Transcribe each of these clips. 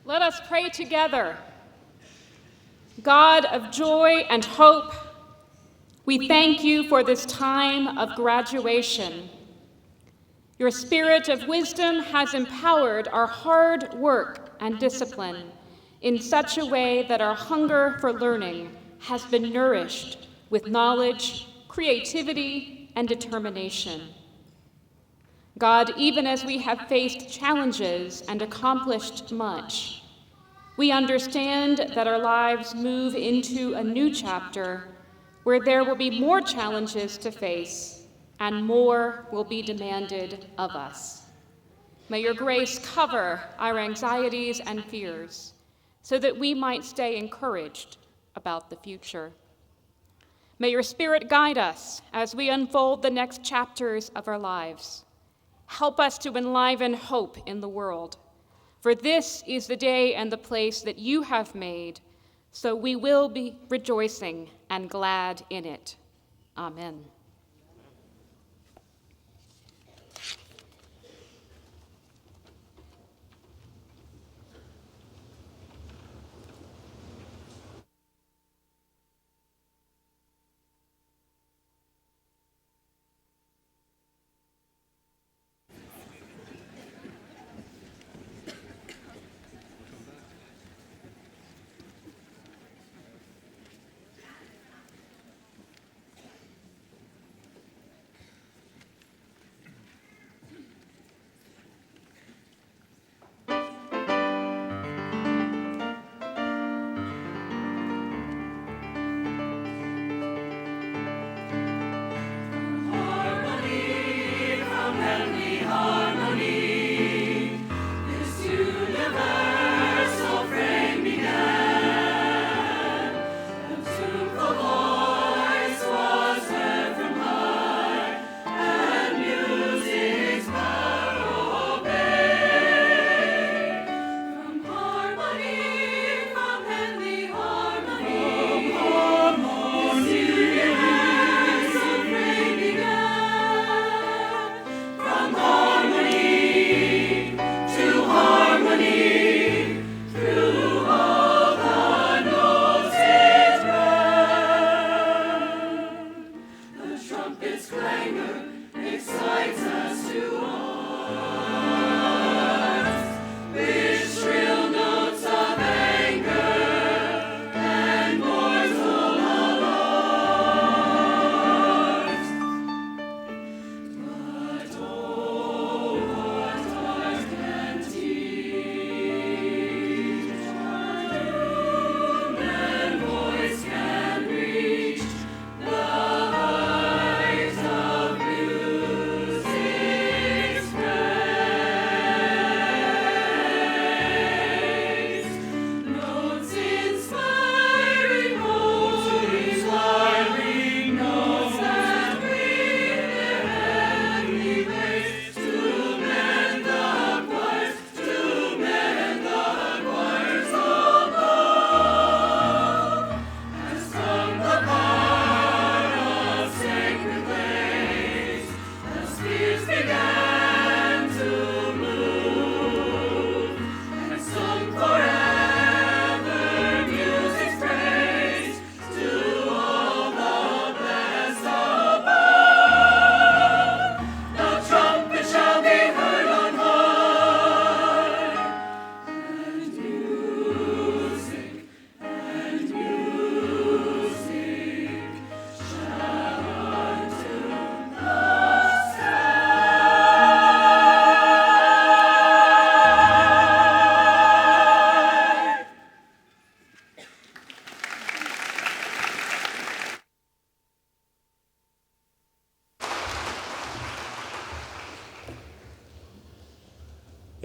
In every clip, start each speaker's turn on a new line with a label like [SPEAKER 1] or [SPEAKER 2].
[SPEAKER 1] Let us pray together. God of joy and hope, we thank you for this time of graduation. Your spirit of wisdom has empowered our hard work and discipline in such a way that our hunger for learning has been nourished with knowledge, creativity, and determination. God, even as we have faced challenges and accomplished much, we understand that our lives move into a new chapter where there will be more challenges to face and more will be demanded of us. May your grace cover our anxieties and fears so that we might stay encouraged about the future. May your Spirit guide us as we unfold the next chapters of our lives. Help us to enliven hope in the world, for this is the day and the place that you have made, so we will be rejoicing and glad in it. Amen.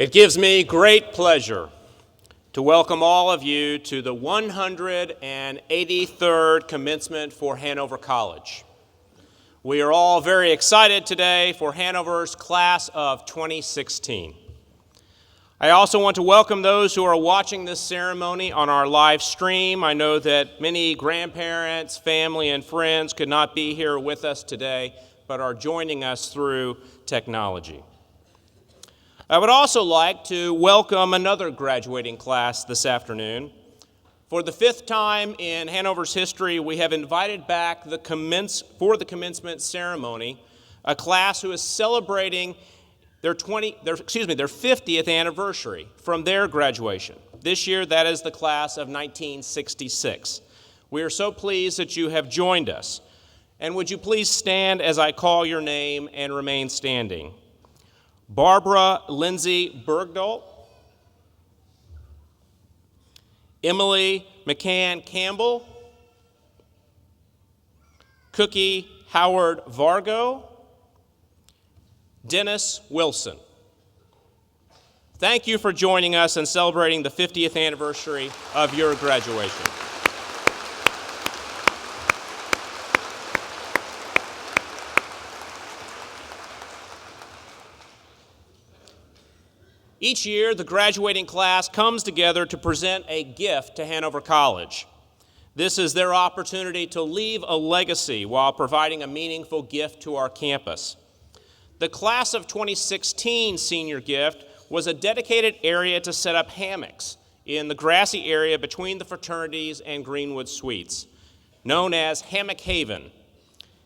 [SPEAKER 2] It gives me great pleasure to welcome all of you to the 183rd commencement for Hanover College. We are all very excited today for Hanover's class of 2016. I also want to welcome those who are watching this ceremony on our live stream. I know that many grandparents, family, and friends could not be here with us today, but are joining us through technology. I would also like to welcome another graduating class this afternoon. For the fifth time in Hanover's history, we have invited back for the commencement ceremony a class who is celebrating their 50th anniversary from their graduation. This year, that is the class of 1966. We are so pleased that you have joined us. And would you please stand as I call your name and remain standing? Barbara Lindsay Bergdahl, Emily McCann Campbell, Cookie Howard Vargo, Dennis Wilson. Thank you for joining us and celebrating the 50th anniversary of your graduation. Each year, the graduating class comes together to present a gift to Hanover College. This is their opportunity to leave a legacy while providing a meaningful gift to our campus. The class of 2016 senior gift was a dedicated area to set up hammocks in the grassy area between the fraternities and Greenwood Suites, known as Hammock Haven.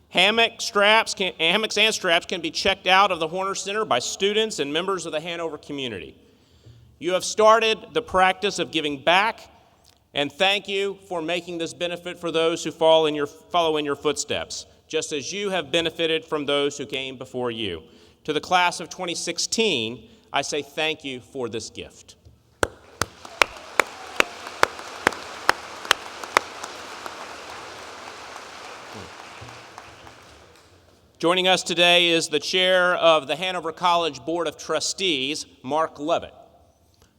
[SPEAKER 2] Hammocks and straps can be checked out of the Horner Center by students and members of the Hanover community. You have started the practice of giving back, and thank you for making this benefit for those who follow in your footsteps, just as you have benefited from those who came before you. To the class of 2016, I say thank you for this gift. Joining us today is the chair of the Hanover College Board of Trustees, Mark Levitt.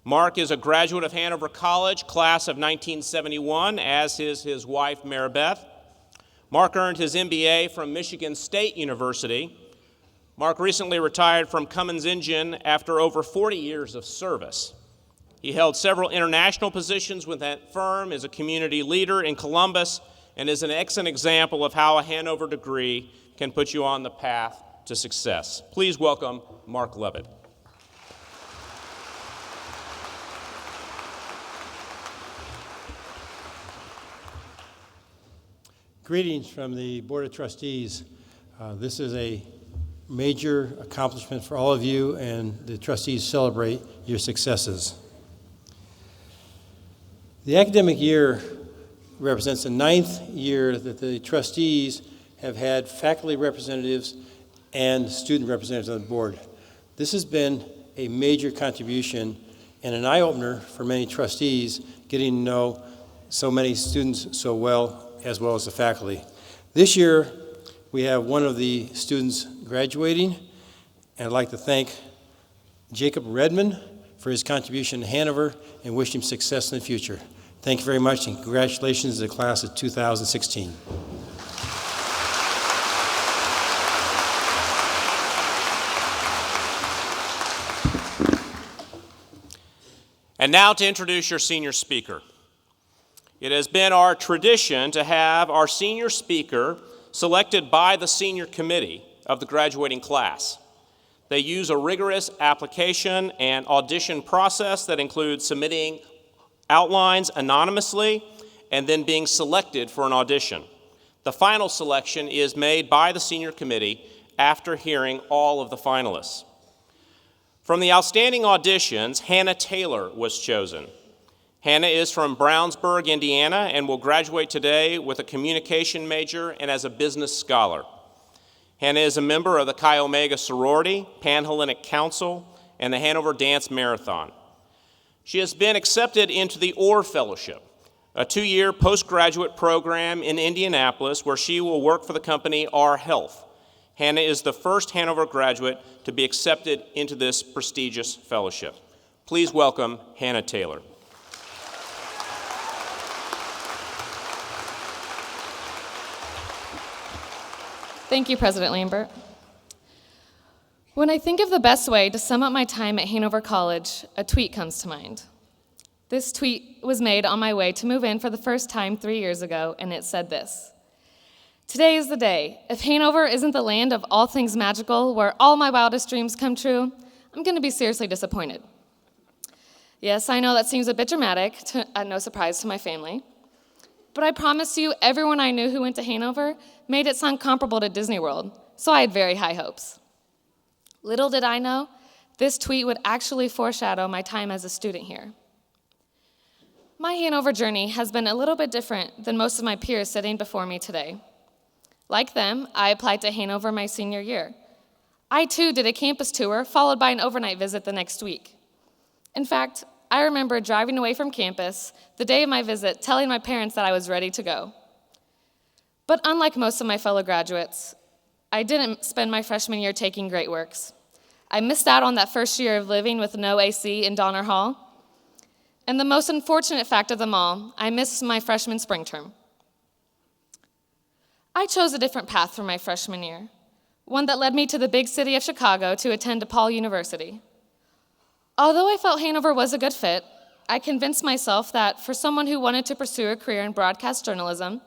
[SPEAKER 2] Mark is a graduate of Hanover College, class of 1971, as is his wife, Maribeth. Mark earned his MBA from Michigan State University. Mark recently retired from Cummins Engine after over 40 years of service. He held several international positions with that firm, is a community leader in Columbus, and is an excellent example of how a Hanover degree can put you on the path to success. Please welcome Mark Levitt.
[SPEAKER 3] Greetings from the Board of Trustees. This is a major accomplishment for all of you, and the trustees celebrate your successes. The academic year represents the 9th year that the trustees have had faculty representatives and student representatives on the board. This has been a major contribution and an eye-opener for many trustees, getting to know so many students so well as the faculty. This year, we have one of the students graduating, and I'd like to thank Jacob Redmond for his contribution to Hanover and wish him success in the future. Thank you very much, and congratulations to the class of 2016.
[SPEAKER 2] And now to introduce your senior speaker. It has been our tradition to have our senior speaker selected by the senior committee of the graduating class. They use a rigorous application and audition process that includes submitting outlines anonymously and then being selected for an audition. The final selection is made by the senior committee after hearing all of the finalists. From the outstanding auditions, Hannah Taylor was chosen. Hannah is from Brownsburg, Indiana, and will graduate today with a communication major and as a business scholar. Hannah is a member of the Chi Omega sorority, Panhellenic Council, and the Hanover Dance Marathon. She has been accepted into the Orr Fellowship, a 2-year postgraduate program in Indianapolis where she will work for the company R Health. Hannah is the first Hanover graduate to be accepted into this prestigious fellowship. Please welcome Hannah Taylor.
[SPEAKER 4] Thank you, President Lambert. When I think of the best way to sum up my time at Hanover College, a tweet comes to mind. This tweet was made on my way to move in for the first time 3 years ago, and it said this: "Today is the day. If Hanover isn't the land of all things magical, where all my wildest dreams come true, I'm going to be seriously disappointed. Yes, I know that seems a bit dramatic, no surprise to my family. But I promise you, everyone I knew who went to Hanover made it sound comparable to Disney World, so I had very high hopes. Little did I know, this tweet would actually foreshadow my time as a student here. My Hanover journey has been a little bit different than most of my peers sitting before me today. Like them, I applied to Hanover my senior year. I too did a campus tour, followed by an overnight visit the next week. In fact, I remember driving away from campus the day of my visit, telling my parents that I was ready to go. But unlike most of my fellow graduates, I didn't spend my freshman year taking great works. I missed out on that first year of living with no AC in Donner Hall. And the most unfortunate fact of them all, I missed my freshman spring term. I chose a different path for my freshman year, one that led me to the big city of Chicago to attend DePaul University. Although I felt Hanover was a good fit, I convinced myself that for someone who wanted to pursue a career in broadcast journalism,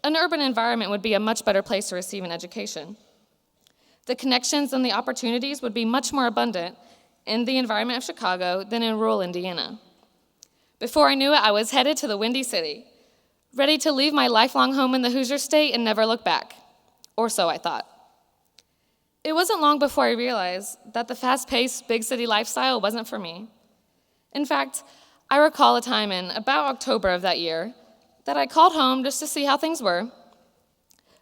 [SPEAKER 4] an urban environment would be a much better place to receive an education. The connections and the opportunities would be much more abundant in the environment of Chicago than in rural Indiana. Before I knew it, I was headed to the Windy City, ready to leave my lifelong home in the Hoosier State and never look back. Or so I thought. It wasn't long before I realized that the fast-paced big city lifestyle wasn't for me. In fact, I recall a time in about October of that year that I called home just to see how things were.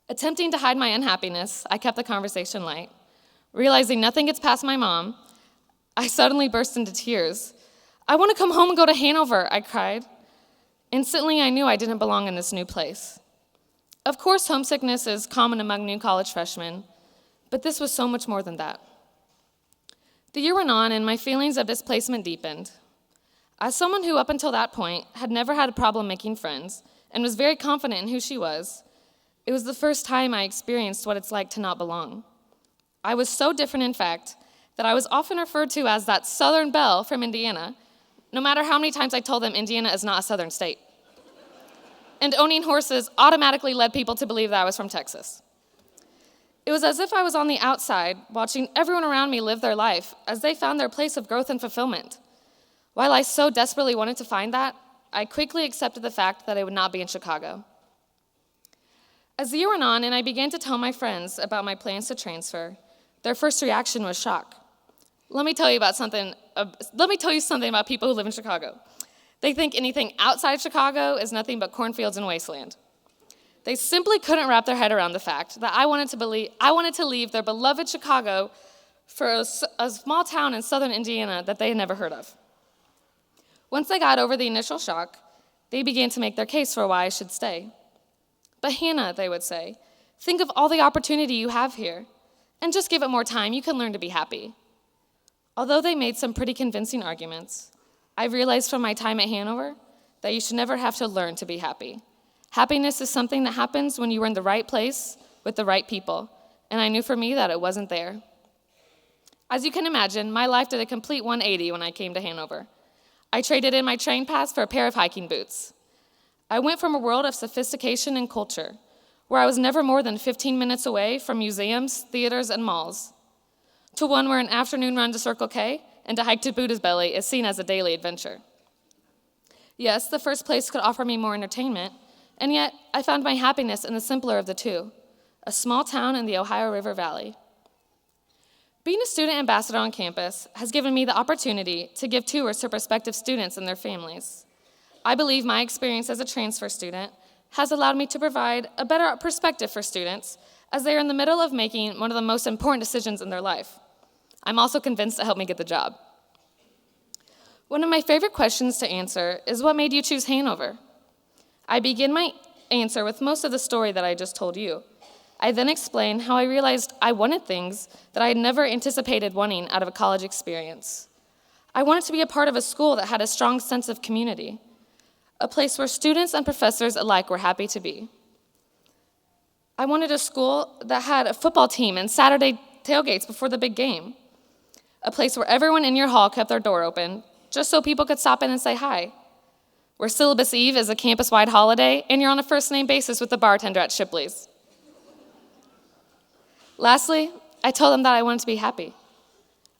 [SPEAKER 4] Attempting to hide my unhappiness, I kept the conversation light. Realizing nothing gets past my mom, I suddenly burst into tears. "I want to come home and go to Hanover," I cried. Instantly, I knew I didn't belong in this new place. Of course, homesickness is common among new college freshmen, but this was so much more than that. The year went on, and my feelings of displacement deepened. As someone who, up until that point, had never had a problem making friends and was very confident in who she was, it was the first time I experienced what it's like to not belong. I was so different, in fact, that I was often referred to as that Southern belle from Indiana, no matter how many times I told them Indiana is not a southern state. And owning horses automatically led people to believe that I was from Texas. It was as if I was on the outside, watching everyone around me live their life as they found their place of growth and fulfillment. While I so desperately wanted to find that, I quickly accepted the fact that I would not be in Chicago. As the year went on and I began to tell my friends about my plans to transfer, their first reaction was shock. Let me tell you something about people who live in Chicago. They think anything outside of Chicago is nothing but cornfields and wasteland. They simply couldn't wrap their head around the fact that I wanted to leave their beloved Chicago for a small town in southern Indiana that they had never heard of. Once they got over the initial shock, they began to make their case for why I should stay. "But Hannah," they would say, "think of all the opportunity you have here. And just give it more time, you can learn to be happy." Although they made some pretty convincing arguments, I realized from my time at Hanover that you should never have to learn to be happy. Happiness is something that happens when you are in the right place with the right people, and I knew for me that it wasn't there. As you can imagine, my life did a complete 180 when I came to Hanover. I traded in my train pass for a pair of hiking boots. I went from a world of sophistication and culture, where I was never more than 15 minutes away from museums, theaters, and malls, to one where an afternoon run to Circle K and a hike to Buddha's Belly is seen as a daily adventure. Yes, the first place could offer me more entertainment, and yet I found my happiness in the simpler of the two, a small town in the Ohio River Valley. Being a student ambassador on campus has given me the opportunity to give tours to prospective students and their families. I believe my experience as a transfer student has allowed me to provide a better perspective for students as they are in the middle of making one of the most important decisions in their life. I'm also convinced it helped me get the job. One of my favorite questions to answer is, what made you choose Hanover? I begin my answer with most of the story that I just told you. I then explain how I realized I wanted things that I had never anticipated wanting out of a college experience. I wanted to be a part of a school that had a strong sense of community, a place where students and professors alike were happy to be. I wanted a school that had a football team and Saturday tailgates before the big game, a place where everyone in your hall kept their door open just so people could stop in and say hi, where Syllabus Eve is a campus-wide holiday and you're on a first-name basis with the bartender at Shipley's. Lastly, I told them that I wanted to be happy.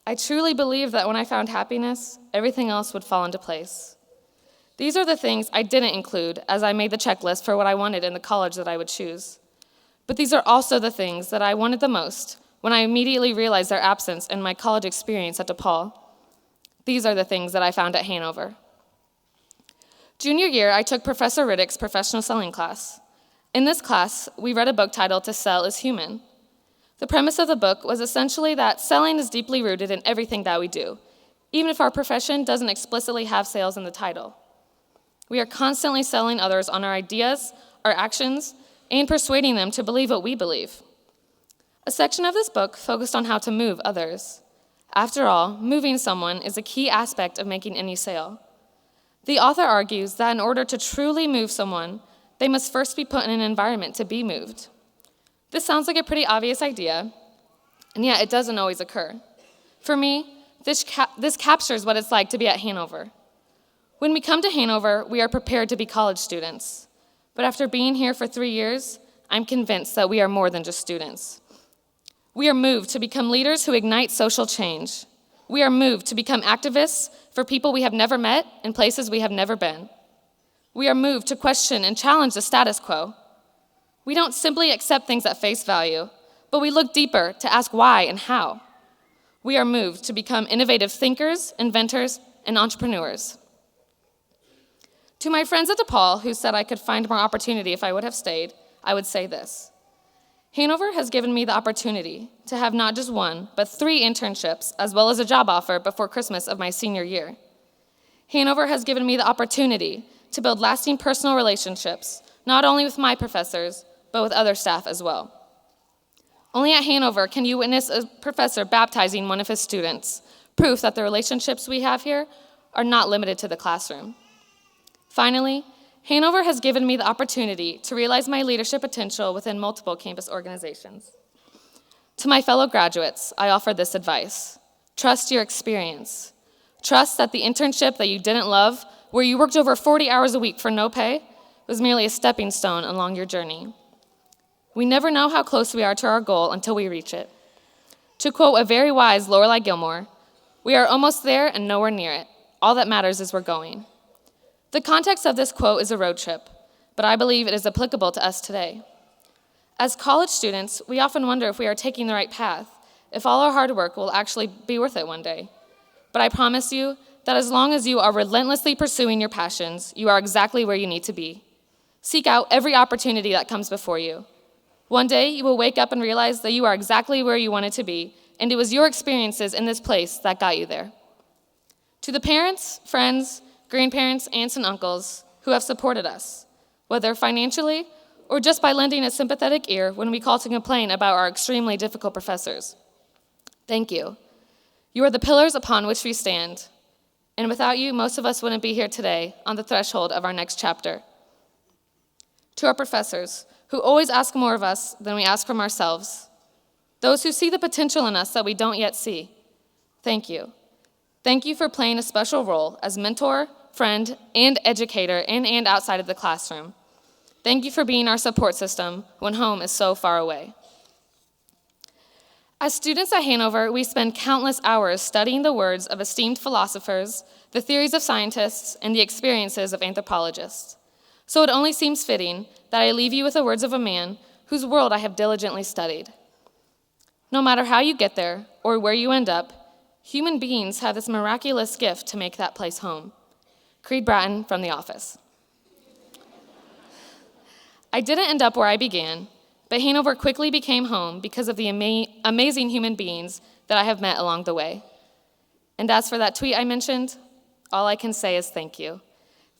[SPEAKER 4] I truly believed that when I found happiness, everything else would fall into place. These are the things I didn't include as I made the checklist for what I wanted in the college that I would choose. But these are also the things that I wanted the most when I immediately realized their absence in my college experience at DePaul. These are the things that I found at Hanover. Junior year, I took Professor Riddick's professional selling class. In this class, we read a book titled To Sell is Human. The premise of the book was essentially that selling is deeply rooted in everything that we do, even if our profession doesn't explicitly have sales in the title. We are constantly selling others on our ideas, our actions, and persuading them to believe what we believe. A section of this book focused on how to move others. After all, moving someone is a key aspect of making any sale. The author argues that in order to truly move someone, they must first be put in an environment to be moved. This sounds like a pretty obvious idea, and yet it doesn't always occur. For me, this captures what it's like to be at Hanover. When we come to Hanover, we are prepared to be college students. But after being here for 3 years, I'm convinced that we are more than just students. We are moved to become leaders who ignite social change. We are moved to become activists for people we have never met in places we have never been. We are moved to question and challenge the status quo. We don't simply accept things at face value, but we look deeper to ask why and how. We are moved to become innovative thinkers, inventors, and entrepreneurs. To my friends at DePaul who said I could find more opportunity if I would have stayed, I would say this. Hanover has given me the opportunity to have not just 1, but 3 internships, as well as a job offer before Christmas of my senior year. Hanover has given me the opportunity to build lasting personal relationships, not only with my professors, but with other staff as well. Only at Hanover can you witness a professor baptizing one of his students, proof that the relationships we have here are not limited to the classroom. Finally, Hanover has given me the opportunity to realize my leadership potential within multiple campus organizations. To my fellow graduates, I offer this advice. Trust your experience. Trust that the internship that you didn't love, where you worked over 40 hours a week for no pay, was merely a stepping stone along your journey. We never know how close we are to our goal until we reach it. To quote a very wise Lorelai Gilmore, we are almost there and nowhere near it. All that matters is we're going. The context of this quote is a road trip, but I believe it is applicable to us today. As college students, we often wonder if we are taking the right path, if all our hard work will actually be worth it one day. But I promise you that as long as you are relentlessly pursuing your passions, you are exactly where you need to be. Seek out every opportunity that comes before you. One day, you will wake up and realize that you are exactly where you wanted to be, and it was your experiences in this place that got you there. To the parents, friends, grandparents, aunts, and uncles who have supported us, whether financially or just by lending a sympathetic ear when we call to complain about our extremely difficult professors. Thank you. You are the pillars upon which we stand, and without you, most of us wouldn't be here today on the threshold of our next chapter. To our professors, who always ask more of us than we ask from ourselves, those who see the potential in us that we don't yet see, thank you. Thank you for playing a special role as mentor, friend, and educator in and outside of the classroom. Thank you for being our support system when home is so far away. As students at Hanover, we spend countless hours studying the words of esteemed philosophers, the theories of scientists, and the experiences of anthropologists. So it only seems fitting that I leave you with the words of a man whose world I have diligently studied. No matter how you get there or where you end up, human beings have this miraculous gift to make that place home. Creed Bratton from The Office. I didn't end up where I began, but Hanover quickly became home because of the amazing human beings that I have met along the way. And as for that tweet I mentioned, all I can say is thank you.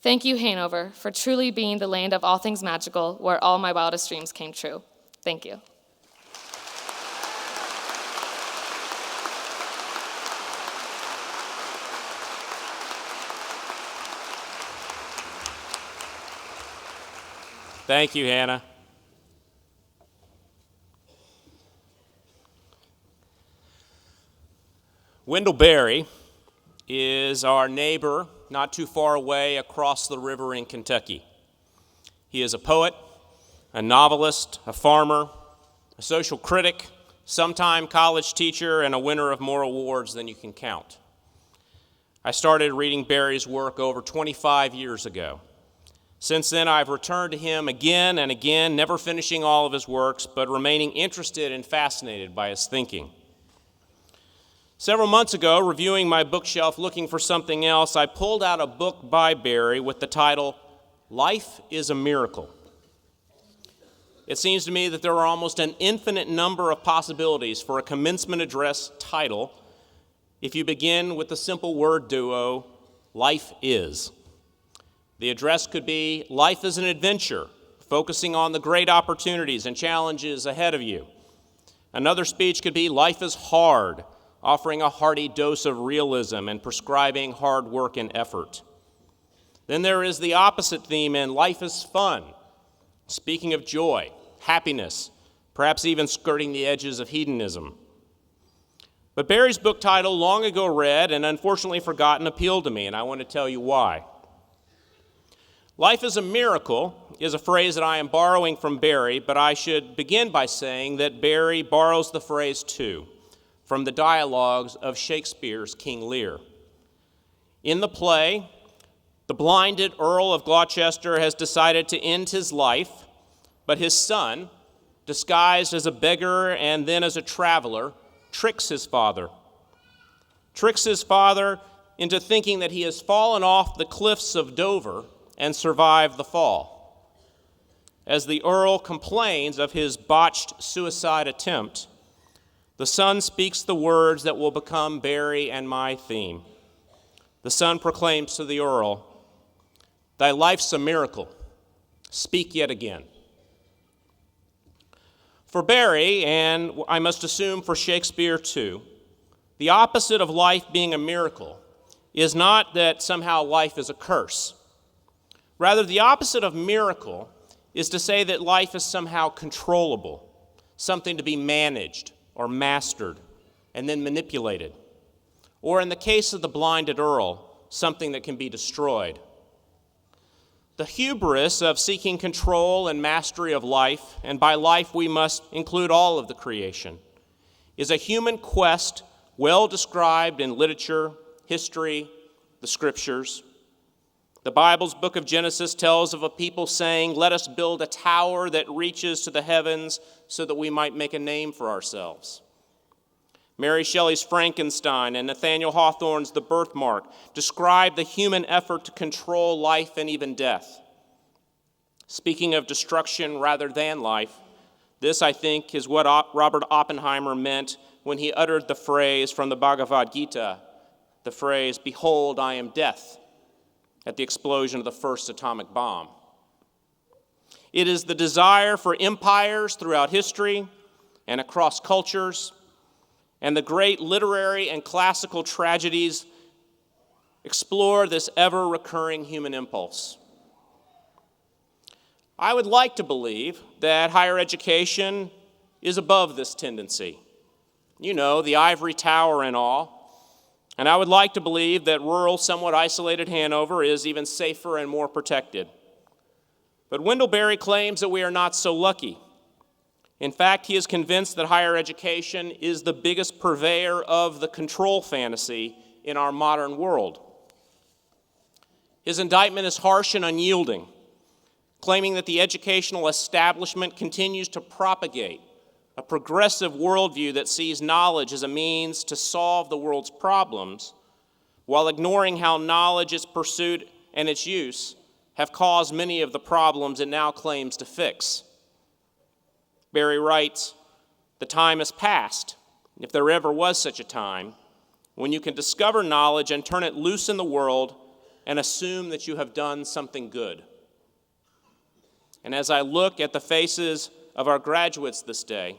[SPEAKER 4] Thank you, Hanover, for truly being the land of all things magical where all my wildest dreams came true. Thank you.
[SPEAKER 2] Thank you, Hannah. Wendell Berry is our neighbor not too far away across the river in Kentucky. He is a poet, a novelist, a farmer, a social critic, sometime college teacher, and a winner of more awards than you can count. I started reading Barry's work over 25 years ago. Since then, I've returned to him again and again, never finishing all of his works, but remaining interested and fascinated by his thinking. Several months ago, reviewing my bookshelf looking for something else, I pulled out a book by Barry with the title, Life is a Miracle. It seems to me that there are almost an infinite number of possibilities for a commencement address title if you begin with the simple word duo, life is. The address could be, Life is an Adventure, focusing on the great opportunities and challenges ahead of you. Another speech could be, Life is Hard, offering a hearty dose of realism and prescribing hard work and effort. Then there is the opposite theme in Life is Fun, speaking of joy, happiness, perhaps even skirting the edges of hedonism. But Barry's book title, long ago read and unfortunately forgotten, appealed to me, and I want to tell you why. Life is a miracle is a phrase that I am borrowing from Barry, but I should begin by saying that Barry borrows the phrase too from the dialogues of Shakespeare's King Lear. In the play, the blinded Earl of Gloucester has decided to end his life, but his son, disguised as a beggar and then as a traveler, tricks his father into thinking that he has fallen off the cliffs of Dover and survived the fall. As the Earl complains of his botched suicide attempt, the son speaks the words that will become Barry and my theme. The son proclaims to the Earl, "Thy life's a miracle. Speak yet again." For Barry, and I must assume for Shakespeare too, the opposite of life being a miracle is not that somehow life is a curse. Rather, the opposite of miracle is to say that life is somehow controllable, something to be managed or mastered and then manipulated. Or in the case of the blinded Earl, something that can be destroyed. The hubris of seeking control and mastery of life, and by life we must include all of the creation, is a human quest well described in literature, history, the scriptures. The Bible's book of Genesis tells of a people saying, "Let us build a tower that reaches to the heavens so that we might make a name for ourselves." Mary Shelley's Frankenstein and Nathaniel Hawthorne's The Birthmark describe the human effort to control life and even death. Speaking of destruction rather than life, this, I think, is what Robert Oppenheimer meant when he uttered the phrase from the Bhagavad Gita, the phrase, "Behold, I am death," at the explosion of the first atomic bomb. It is the desire for empires throughout history and across cultures, and the great literary and classical tragedies explore this ever-recurring human impulse. I would like to believe that higher education is above this tendency. You know, the ivory tower and all. And I would like to believe that rural, somewhat isolated Hanover is even safer and more protected. But Wendell Berry claims that we are not so lucky. In fact, he is convinced that higher education is the biggest purveyor of the control fantasy in our modern world. His indictment is harsh and unyielding, claiming that the educational establishment continues to propagate a progressive worldview that sees knowledge as a means to solve the world's problems, while ignoring how knowledge, its pursuit, and its use have caused many of the problems it now claims to fix. Barry writes, "The time has passed, if there ever was such a time, when you can discover knowledge and turn it loose in the world and assume that you have done something good." And as I look at the faces of our graduates this day,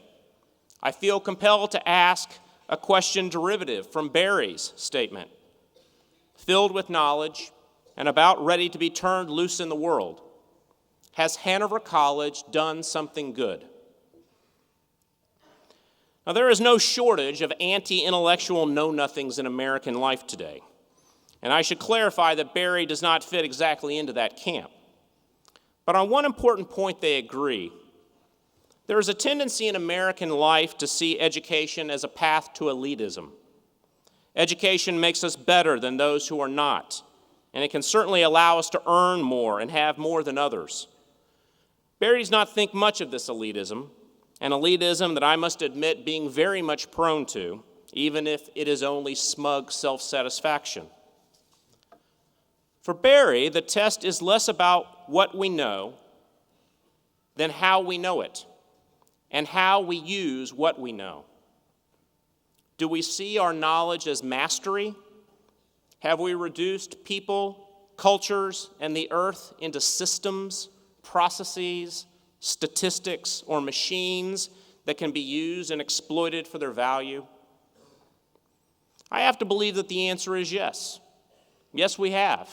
[SPEAKER 2] I feel compelled to ask a question derivative from Barry's statement. Filled with knowledge and about ready to be turned loose in the world, has Hanover College done something good? Now, there is no shortage of anti-intellectual know-nothings in American life today, and I should clarify that Barry does not fit exactly into that camp. But on one important point they agree. There is a tendency in American life to see education as a path to elitism. Education makes us better than those who are not, and it can certainly allow us to earn more and have more than others. Barry does not think much of this elitism, an elitism that I must admit being very much prone to, even if it is only smug self-satisfaction. For Barry, the test is less about what we know than how we know it and how we use what we know. Do we see our knowledge as mastery? Have we reduced people, cultures, and the earth into systems, processes, statistics, or machines that can be used and exploited for their value? I have to believe that the answer is yes. Yes, we have.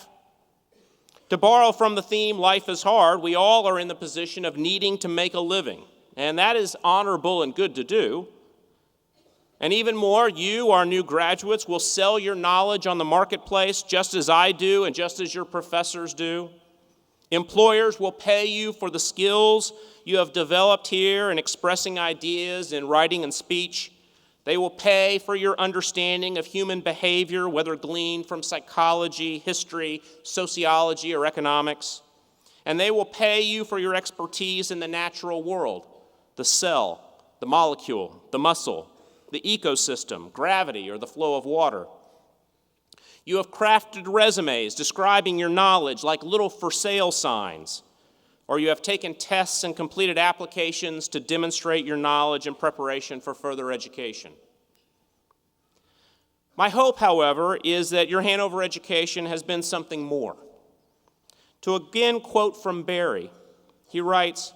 [SPEAKER 2] To borrow from the theme, life is hard, we all are in the position of needing to make a living, and that is honorable and good to do. And even more, you, our new graduates, will sell your knowledge on the marketplace just as I do and just as your professors do. Employers will pay you for the skills you have developed here in expressing ideas in writing and speech. They will pay for your understanding of human behavior, whether gleaned from psychology, history, sociology, or economics. And they will pay you for your expertise in the natural world, the cell, the molecule, the muscle, the ecosystem, gravity, or the flow of water. You have crafted resumes describing your knowledge like little for sale signs, or you have taken tests and completed applications to demonstrate your knowledge in preparation for further education. My hope, however, is that your Hanover education has been something more. To again quote from Barry, he writes,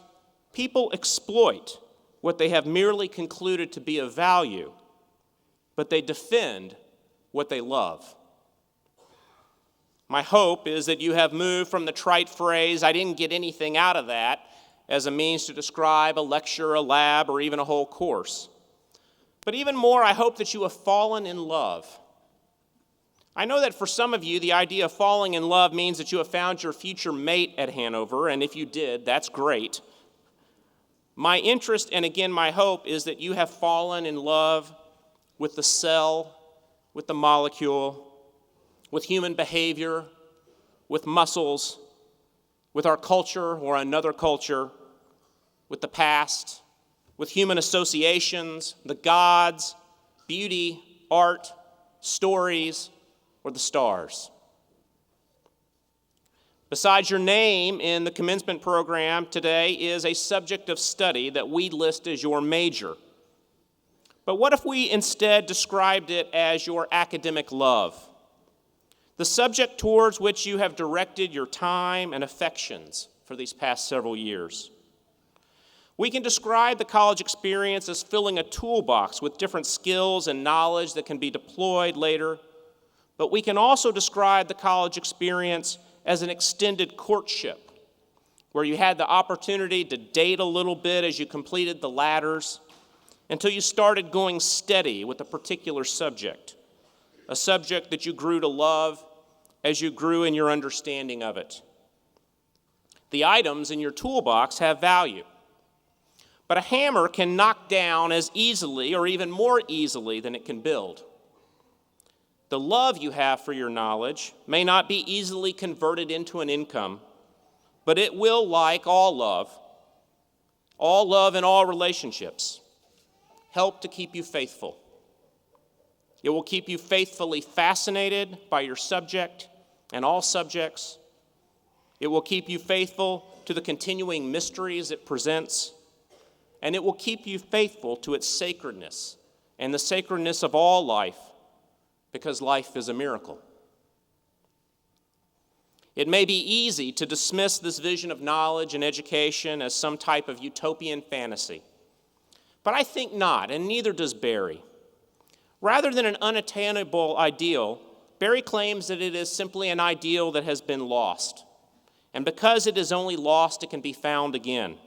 [SPEAKER 2] "People exploit what they have merely concluded to be of value, but they defend what they love." My hope is that you have moved from the trite phrase, "I didn't get anything out of that," as a means to describe a lecture, a lab, or even a whole course. But even more, I hope that you have fallen in love. I know that for some of you, the idea of falling in love means that you have found your future mate at Hanover, and if you did, that's great. My interest, and again my hope, is that you have fallen in love with the cell, with the molecule, with human behavior, with muscles, with our culture or another culture, with the past, with human associations, the gods, beauty, art, stories, or the stars. Besides your name in the commencement program today is a subject of study that we list as your major. But what if we instead described it as your academic love? The subject towards which you have directed your time and affections for these past several years. We can describe the college experience as filling a toolbox with different skills and knowledge that can be deployed later, but we can also describe the college experience as an extended courtship, where you had the opportunity to date a little bit as you completed the ladders until you started going steady with a particular subject, a subject that you grew to love as you grew in your understanding of it. The items in your toolbox have value, but a hammer can knock down as easily or even more easily than it can build. The love you have for your knowledge may not be easily converted into an income, but it will, like all love in all relationships, help to keep you faithful. It will keep you faithfully fascinated by your subject and all subjects. It will keep you faithful to the continuing mysteries it presents, and it will keep you faithful to its sacredness and the sacredness of all life, because life is a miracle. It may be easy to dismiss this vision of knowledge and education as some type of utopian fantasy, but I think not, and neither does Barry. Rather than an unattainable ideal, Barry claims that it is simply an ideal that has been lost, and because it is only lost, it can be found again.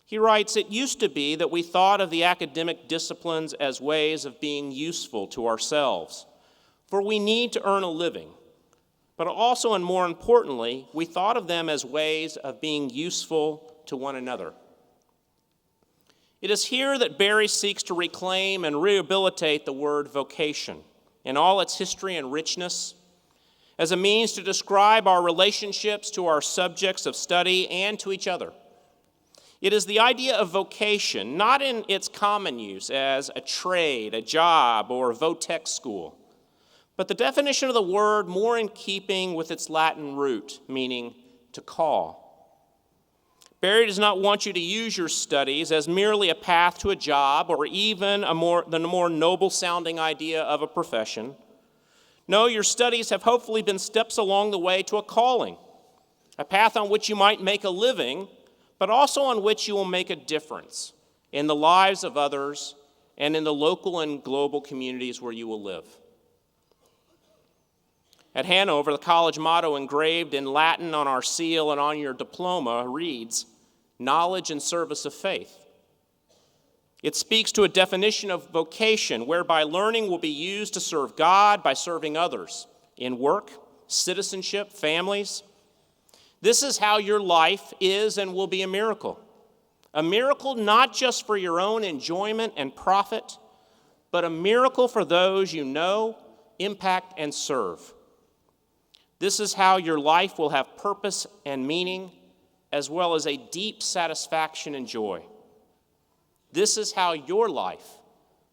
[SPEAKER 2] He writes, "It used to be that we thought of the academic disciplines as ways of being useful to ourselves, for we need to earn a living. But also, and more importantly, we thought of them as ways of being useful to one another." It is here that Barry seeks to reclaim and rehabilitate the word vocation in all its history and richness as a means to describe our relationships to our subjects of study and to each other. It is the idea of vocation, not in its common use as a trade, a job, or a vo-tech school, but the definition of the word more in keeping with its Latin root, meaning to call. Barry does not want you to use your studies as merely a path to a job or even the more noble-sounding idea of a profession. No, your studies have hopefully been steps along the way to a calling, a path on which you might make a living, but also on which you will make a difference in the lives of others and in the local and global communities where you will live. At Hanover, the college motto engraved in Latin on our seal and on your diploma reads, "Knowledge and service of faith." It speaks to a definition of vocation whereby learning will be used to serve God by serving others in work, citizenship, families. This is how your life is and will be a miracle. A miracle not just for your own enjoyment and profit, but a miracle for those you know, impact, and serve. This is how your life will have purpose and meaning, as well as a deep satisfaction and joy. This is how your life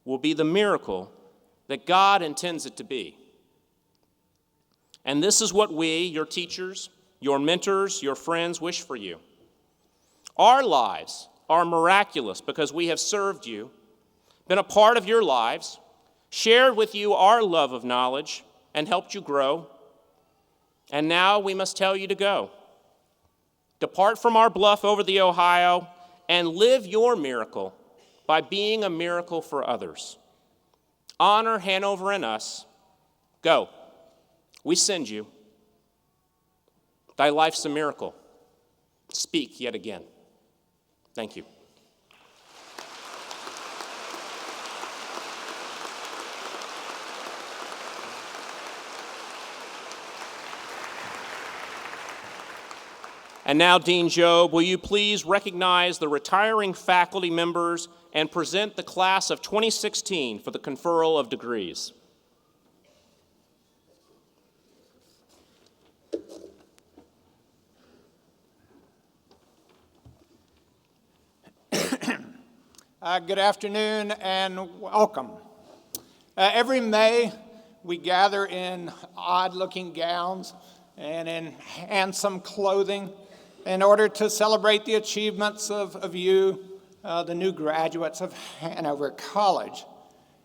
[SPEAKER 2] will be the miracle that God intends it to be. And this is what we, your teachers, your mentors, your friends, wish for you. Our lives are miraculous because we have served you, been a part of your lives, shared with you our love of knowledge, and helped you grow. And now we must tell you to go. Depart from our bluff over the Ohio and live your miracle by being a miracle for others. Honor Hanover and us. Go. We send you. Thy life's a miracle. Speak yet again. Thank you. And now, Dean Job, will you please recognize the retiring faculty members and present the class of 2016 for the conferral of degrees.
[SPEAKER 5] Good afternoon and welcome. Every May, we gather in odd-looking gowns and in handsome clothing in order to celebrate the achievements of you, the new graduates of Hanover College.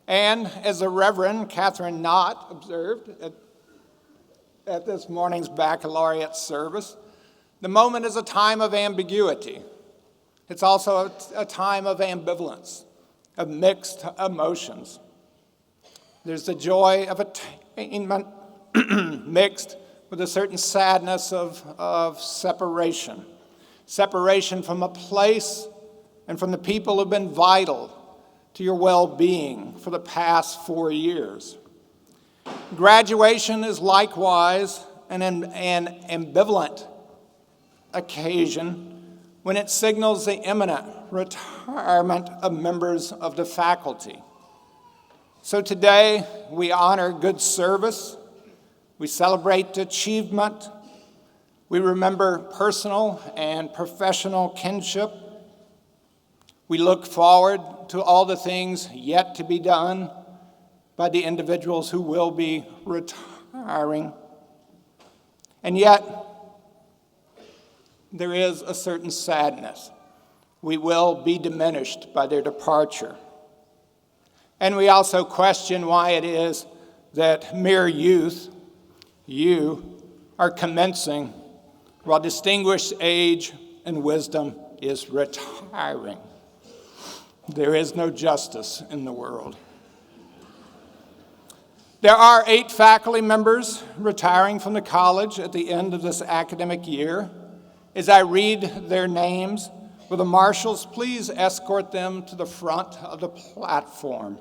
[SPEAKER 5] And as the Reverend Catherine Knott observed at this morning's baccalaureate service, the moment is a time of ambiguity. It's also a time of ambivalence, of mixed emotions. There's the joy of attainment mixed with a certain sadness of separation. Separation from a place and from the people who've been vital to your well-being for the past 4 years. Graduation is likewise an ambivalent occasion when it signals the imminent retirement of members of the faculty. So today, we honor good service, we celebrate achievement, we remember personal and professional kinship, we look forward to all the things yet to be done by the individuals who will be retiring. And yet, there is a certain sadness. We will be diminished by their departure. And we also question why it is that mere youth, you, are commencing while distinguished age and wisdom is retiring. There is no justice in the world. There are 8 faculty members retiring from the college at the end of this academic year. As I read their names, will the marshals please escort them to the front of the platform?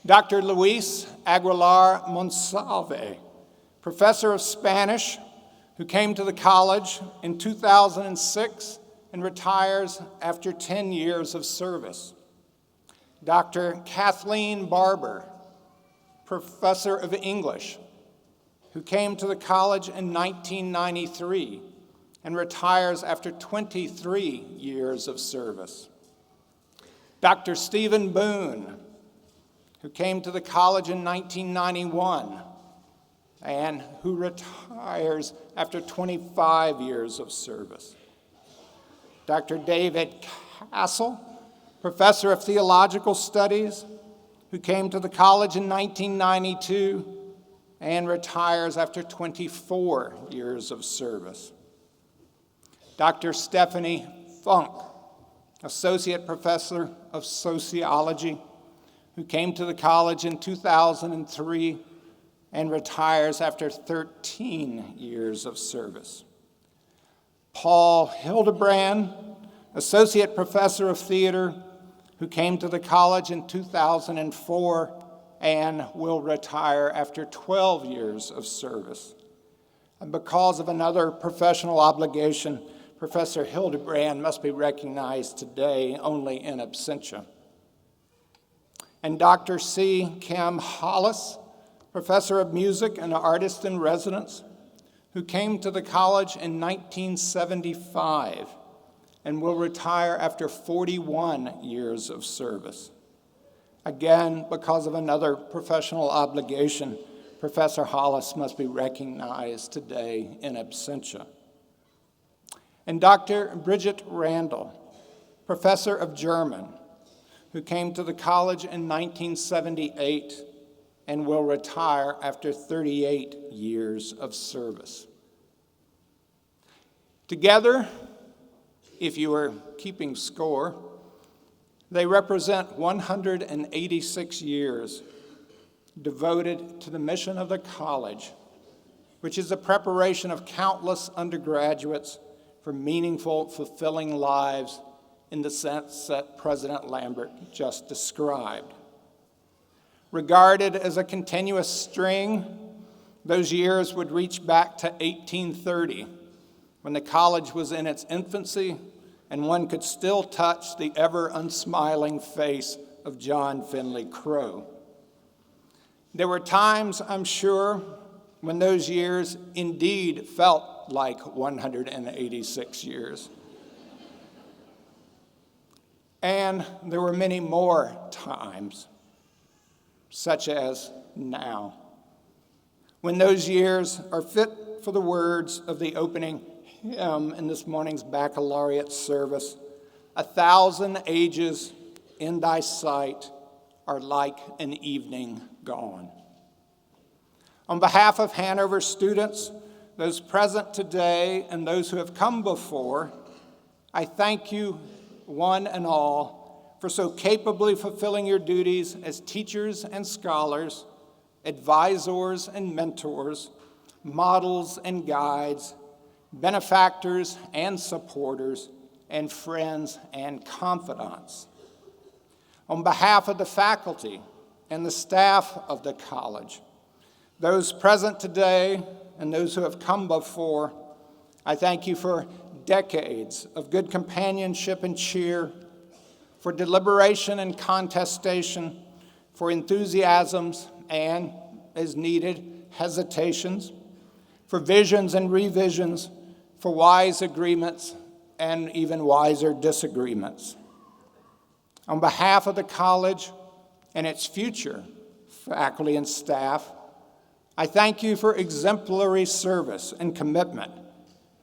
[SPEAKER 5] Dr. Luis Aguilar Monsalve, professor of Spanish, who came to the college in 2006 and retires after 10 years of service. Dr. Kathleen Barber, Professor of English, who came to the college in 1993 and retires after 23 years of service. Dr. Stephen Boone, who came to the college in 1991 and who retires after 25 years of service. Dr. David Castle, Professor of Theological Studies, who came to the college in 1992 and retires after 24 years of service. Dr. Stephanie Funk, Associate Professor of Sociology, who came to the college in 2003 and retires after 13 years of service. Paul Hildebrand, Associate Professor of Theater, who came to the college in 2004 and will retire after 12 years of service. And because of another professional obligation, Professor Hildebrand must be recognized today only in absentia. And Dr. C. Kim Hollis, Professor of Music and Artist in Residence, who came to the college in 1975 and will retire after 41 years of service. Again, because of another professional obligation, Professor Hollis must be recognized today in absentia. And Dr. Bridget Randall, Professor of German, who came to the college in 1978 and will retire after 38 years of service. Together, if you are keeping score, they represent 186 years devoted to the mission of the college, which is the preparation of countless undergraduates for meaningful, fulfilling lives in the sense that President Lambert just described. Regarded as a continuous string, those years would reach back to 1830, when the college was in its infancy and one could still touch the ever unsmiling face of John Finley Crowe. There were times, I'm sure, when those years indeed felt like 186 years. And there were many more times, such as now, when those years are fit for the words of the opening hymn in this morning's baccalaureate service. 1,000 ages in thy sight are like an evening gone. On behalf of Hanover students, those present today and those who have come before, I thank you, one and all, for so capably fulfilling your duties as teachers and scholars, advisors and mentors, models and guides, benefactors and supporters, and friends and confidants. On behalf of the faculty and the staff of the college, those present today and those who have come before, I thank you for decades of good companionship and cheer, for deliberation and contestation, for enthusiasms and, as needed, hesitations, for visions and revisions, for wise agreements and even wiser disagreements. On behalf of the college and its future faculty and staff, I thank you for exemplary service and commitment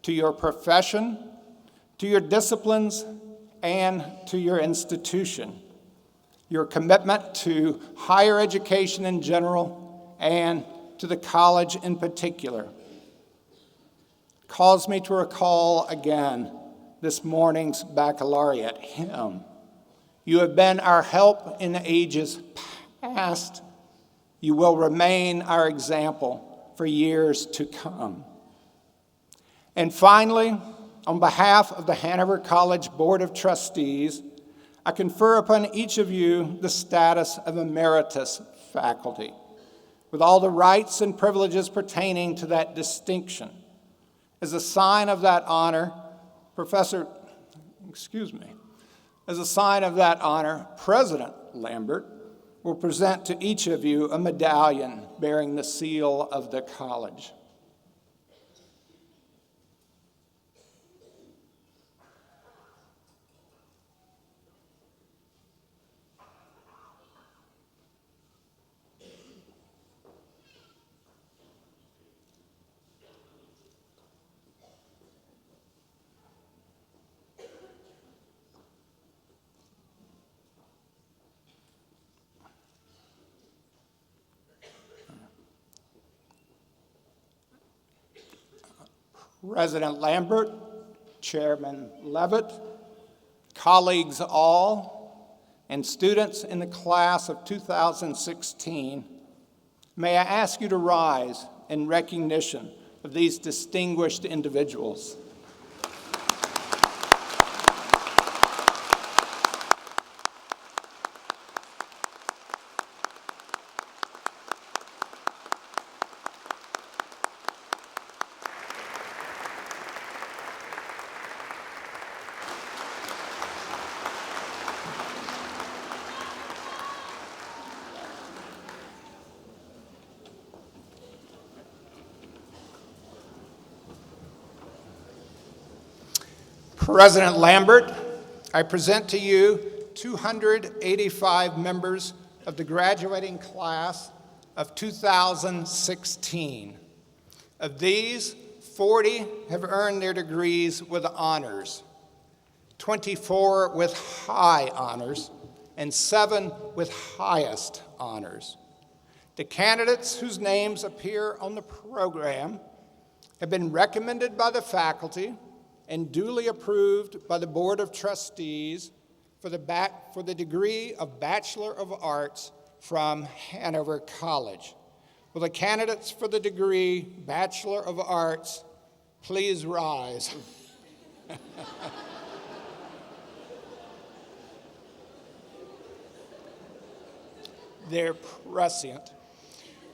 [SPEAKER 5] to your profession, to your disciplines, and to your institution. Your commitment to higher education in general and to the college in particular caused me to recall again this morning's baccalaureate hymn. You have been our help in ages past. You will remain our example for years to come. And finally, on behalf of the Hanover College Board of Trustees, I confer upon each of you the status of emeritus faculty, with all the rights and privileges pertaining to that distinction. As a sign of that honor, Professor As a sign of that honor, President Lambert will present to each of you a medallion bearing the seal of the college. President Lambert, Chairman Levitt, colleagues all, and students in the class of 2016, may I ask you to rise in recognition of these distinguished individuals. President Lambert, I present to you 285 members of the graduating class of 2016. Of these, 40 have earned their degrees with honors, 24 with high honors, and 7 with highest honors. The candidates whose names appear on the program have been recommended by the faculty and duly approved by the Board of Trustees for the degree of Bachelor of Arts from Hanover College. Will the candidates for the degree Bachelor of Arts please rise? They're prescient.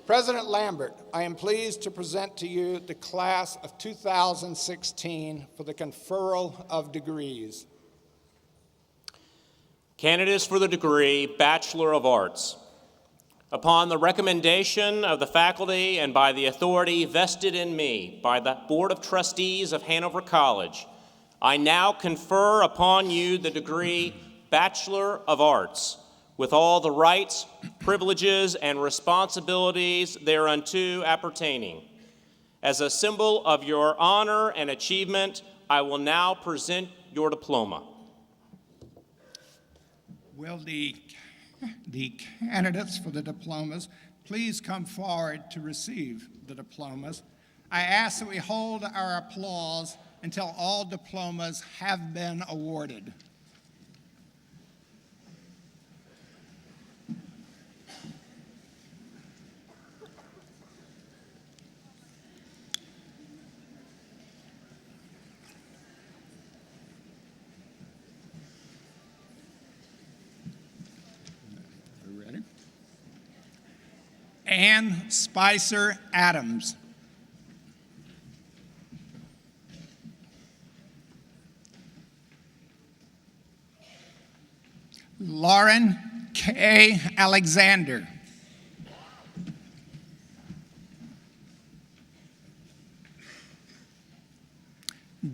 [SPEAKER 5] President Lambert, I am pleased to present to you the class of 2016 for the conferral of degrees.
[SPEAKER 2] Candidates for the degree Bachelor of Arts. Upon the recommendation of the faculty and by the authority vested in me by the Board of Trustees of Hanover College, I now confer upon you the degree Bachelor of Arts, with all the rights, privileges, and responsibilities thereunto appertaining. As a symbol of your honor and achievement, I will now present your diploma.
[SPEAKER 5] Will the candidates for the diplomas please come forward to receive the diplomas? I ask that we hold our applause until all diplomas have been awarded. Ann Spicer Adams. Lauren K. Alexander.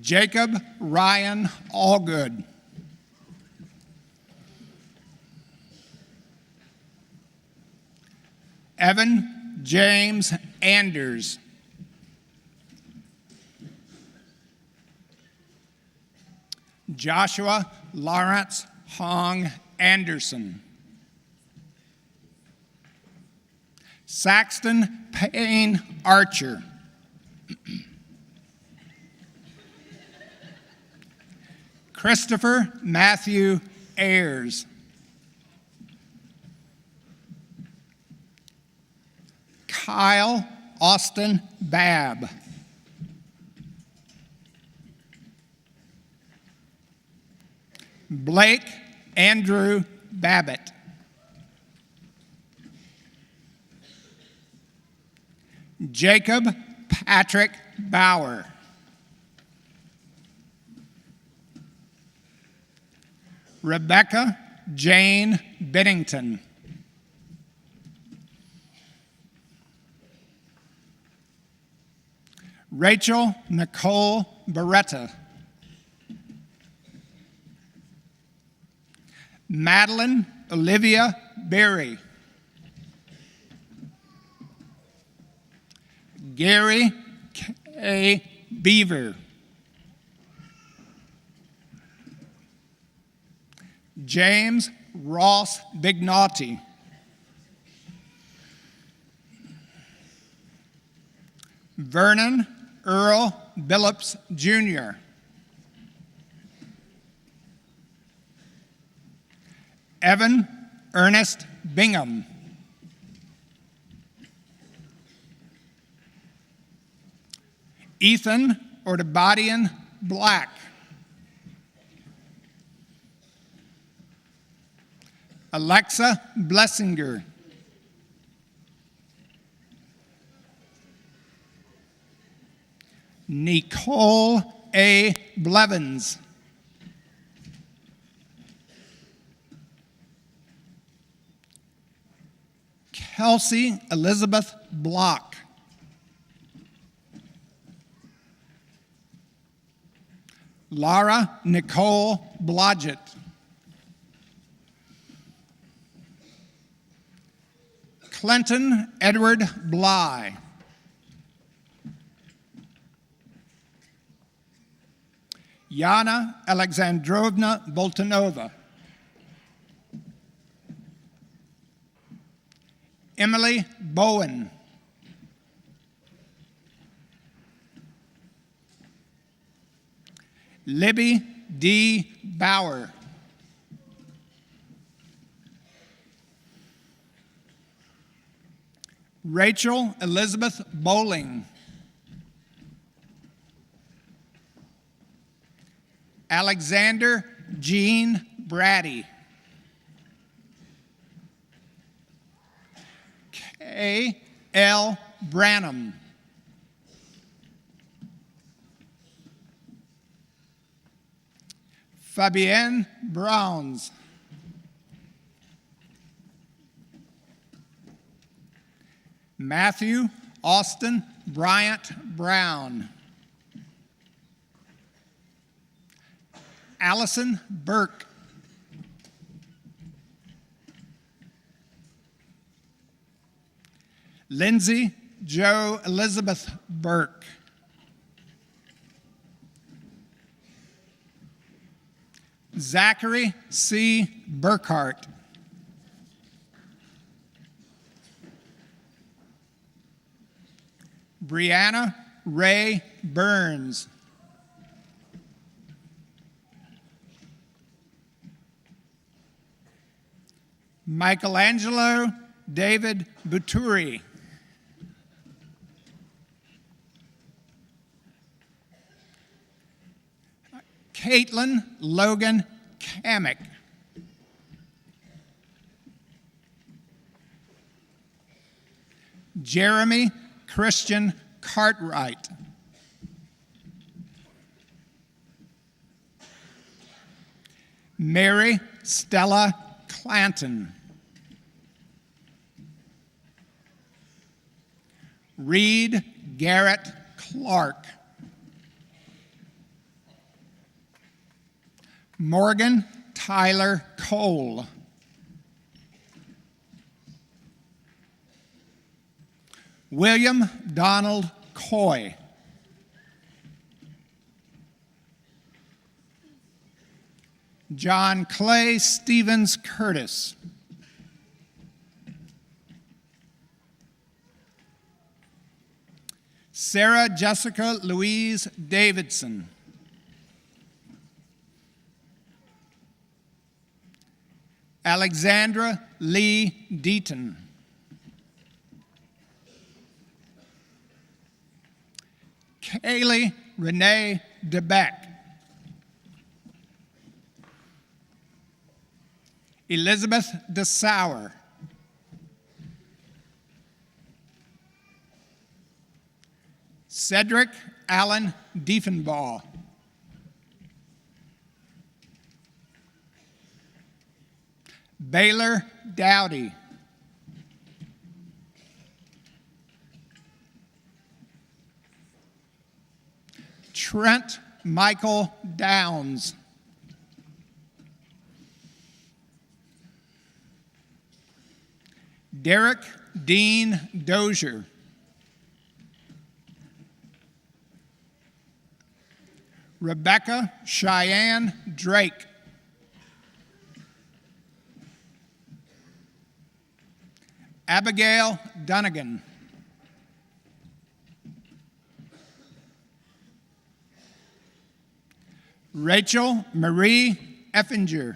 [SPEAKER 5] Jacob Ryan Allgood. Evan James Anders. Joshua Lawrence Hong Anderson. Saxton Payne Archer. Christopher Matthew Ayers. Kyle Austin Babb. Blake Andrew Babbitt. Jacob Patrick Bauer. Rebecca Jane Bennington. Rachel Nicole Beretta. Madeline Olivia Berry. Gary K. Beaver. James Ross Bignaughty. Vernon Earl Billups Jr. Evan Ernest Bingham. Ethan Ordabadian Black. Alexa Blessinger. Nicole A. Blevins. Kelsey Elizabeth Block. Laura Nicole Blodgett. Clinton Edward Bly. Yana Alexandrovna Boltanova. Emily Bowen. Libby D. Bauer. Rachel Elizabeth Bowling. Alexander Jean Brady. K. L. Branham. Fabienne Browns. Matthew Austin Bryant Brown. Allison Burke. Lindsay Jo Elizabeth Burke. Zachary C. Burkhart. Brianna Ray Burns. Michelangelo David Buturi. Caitlin Logan Kamick. Jeremy Christian Cartwright. Mary Stella Clanton. Reed Garrett Clark. Morgan Tyler Cole. William Donald Coy. John Clay Stevens Curtis. Sarah Jessica Louise Davidson. Alexandra Lee Deaton. Kaylee Renee DeBeck. Elizabeth DeSauer. Cedric Allen Diefenbaugh. Baylor Dowdy. Trent Michael Downs. Derek Dean Dozier. Rebecca Cheyenne Drake. Abigail Dunnigan. Rachel Marie Effinger.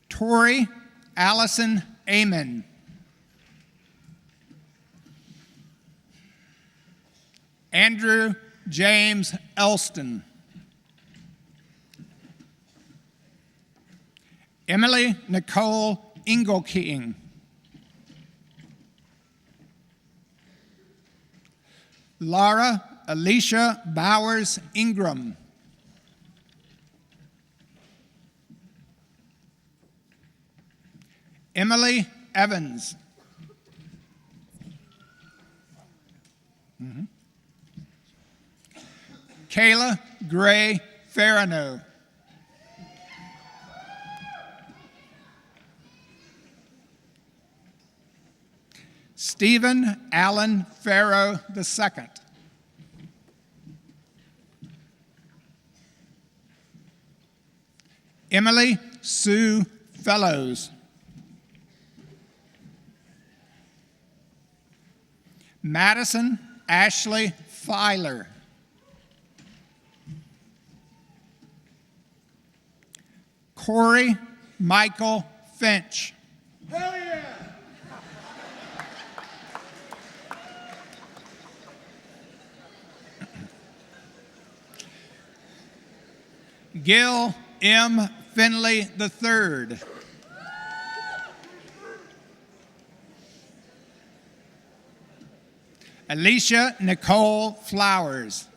[SPEAKER 5] Tori Allison Amen. Andrew James Elston. Emily Nicole Ingleking. Laura Alicia Bowers Ingram. Emily Evans. Kayla Gray Farano. Stephen Allen Farrow II. Emily Sue Fellows. Madison Ashley Filer. Corey Michael Finch. Hell yeah! Gil M. Finley III. Alicia Nicole Flowers.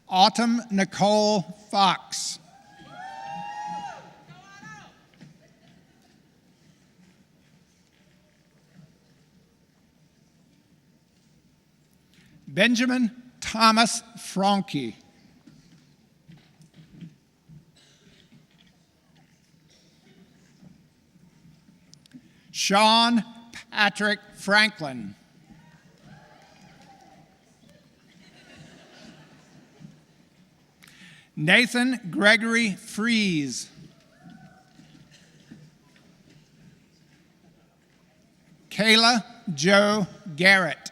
[SPEAKER 5] Autumn Nicole Fox. Benjamin Thomas Franke. Sean Patrick Franklin. Nathan Gregory Fries. Kayla Joe Garrett.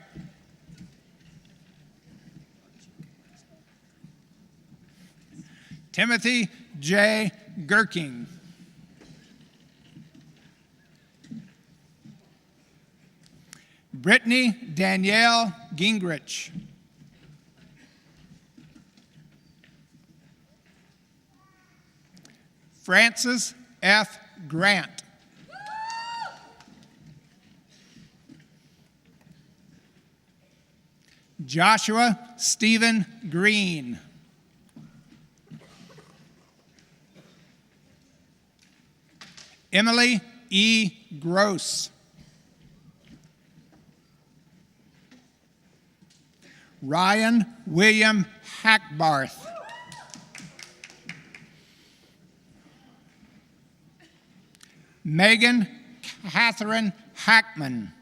[SPEAKER 5] Timothy J. Gerking. Brittany Danielle Gingrich. Francis F. Grant. Joshua Stephen Green. Emily E. Gross. Ryan William Hackbarth. Megan Catherine Hackman.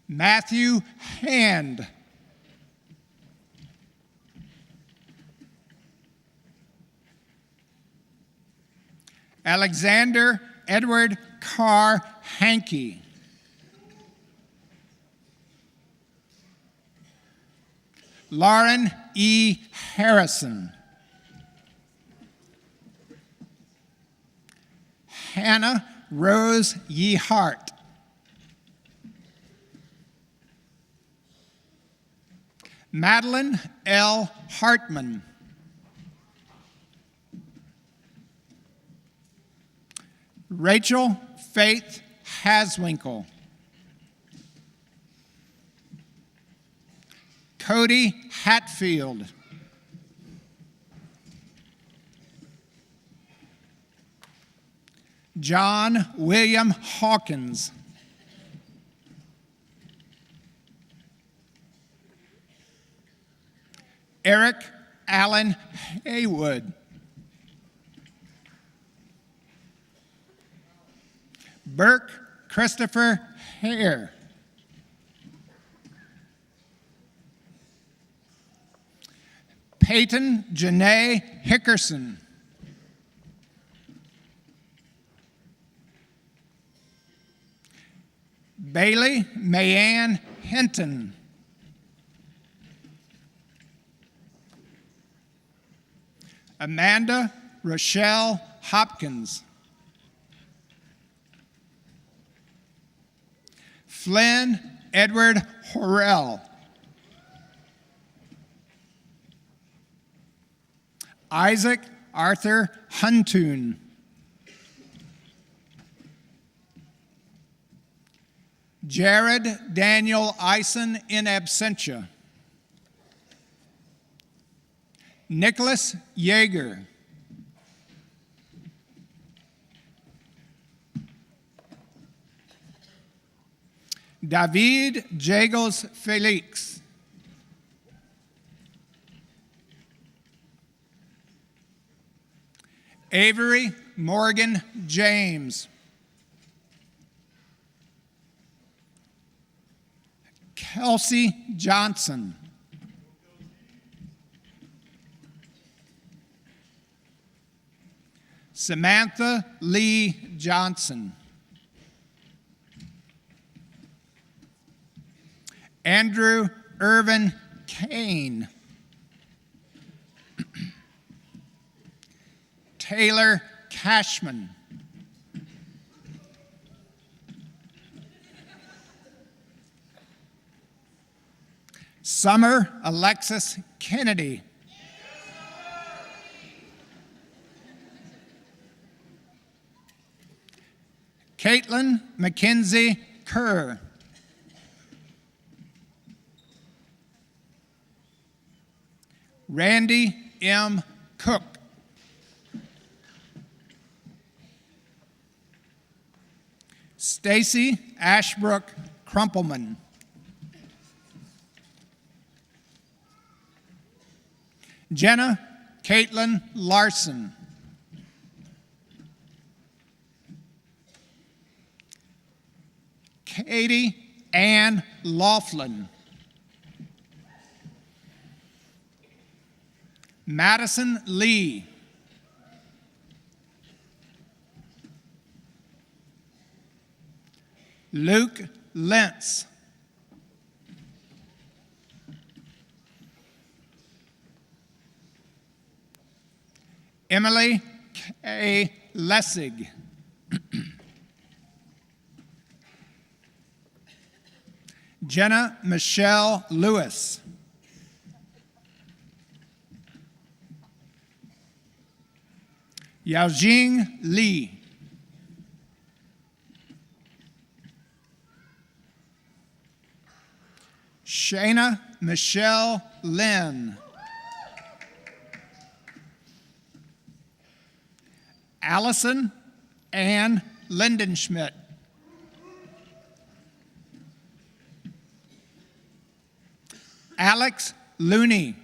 [SPEAKER 5] Matthew Hand. Alexander Edward Carr Hankey. Lauren E. Harrison. Hannah Rose Yehart. Madeline L. Hartman. Rachel Faith Haswinkle. Cody Hatfield. John William Hawkins. Eric Allen Haywood. Burke Christopher Hare. Peyton Janae Hickerson. Bailey Mayanne Hinton. Amanda Rochelle Hopkins. Flynn Edward Horrell. Isaac Arthur Huntoon. Jared Daniel Eisen in absentia. Nicholas Yeager. David Jagos Felix. Avery Morgan James. Kelsey Johnson. Samantha Lee Johnson. Andrew Irvin Kane. Taylor Cashman. Summer Alexis Kennedy. Caitlin Mackenzie Kerr. Randy M. Cook. Stacy Ashbrook Crumpleman. Jenna Caitlin Larson. Katie Ann Laughlin. Madison Lee. Luke Lentz. Emily K. Lessig. Jenna Michelle Lewis. Yaojing Li. Shayna Michelle Lynn. Allison Ann Lindenschmidt. Alex Looney.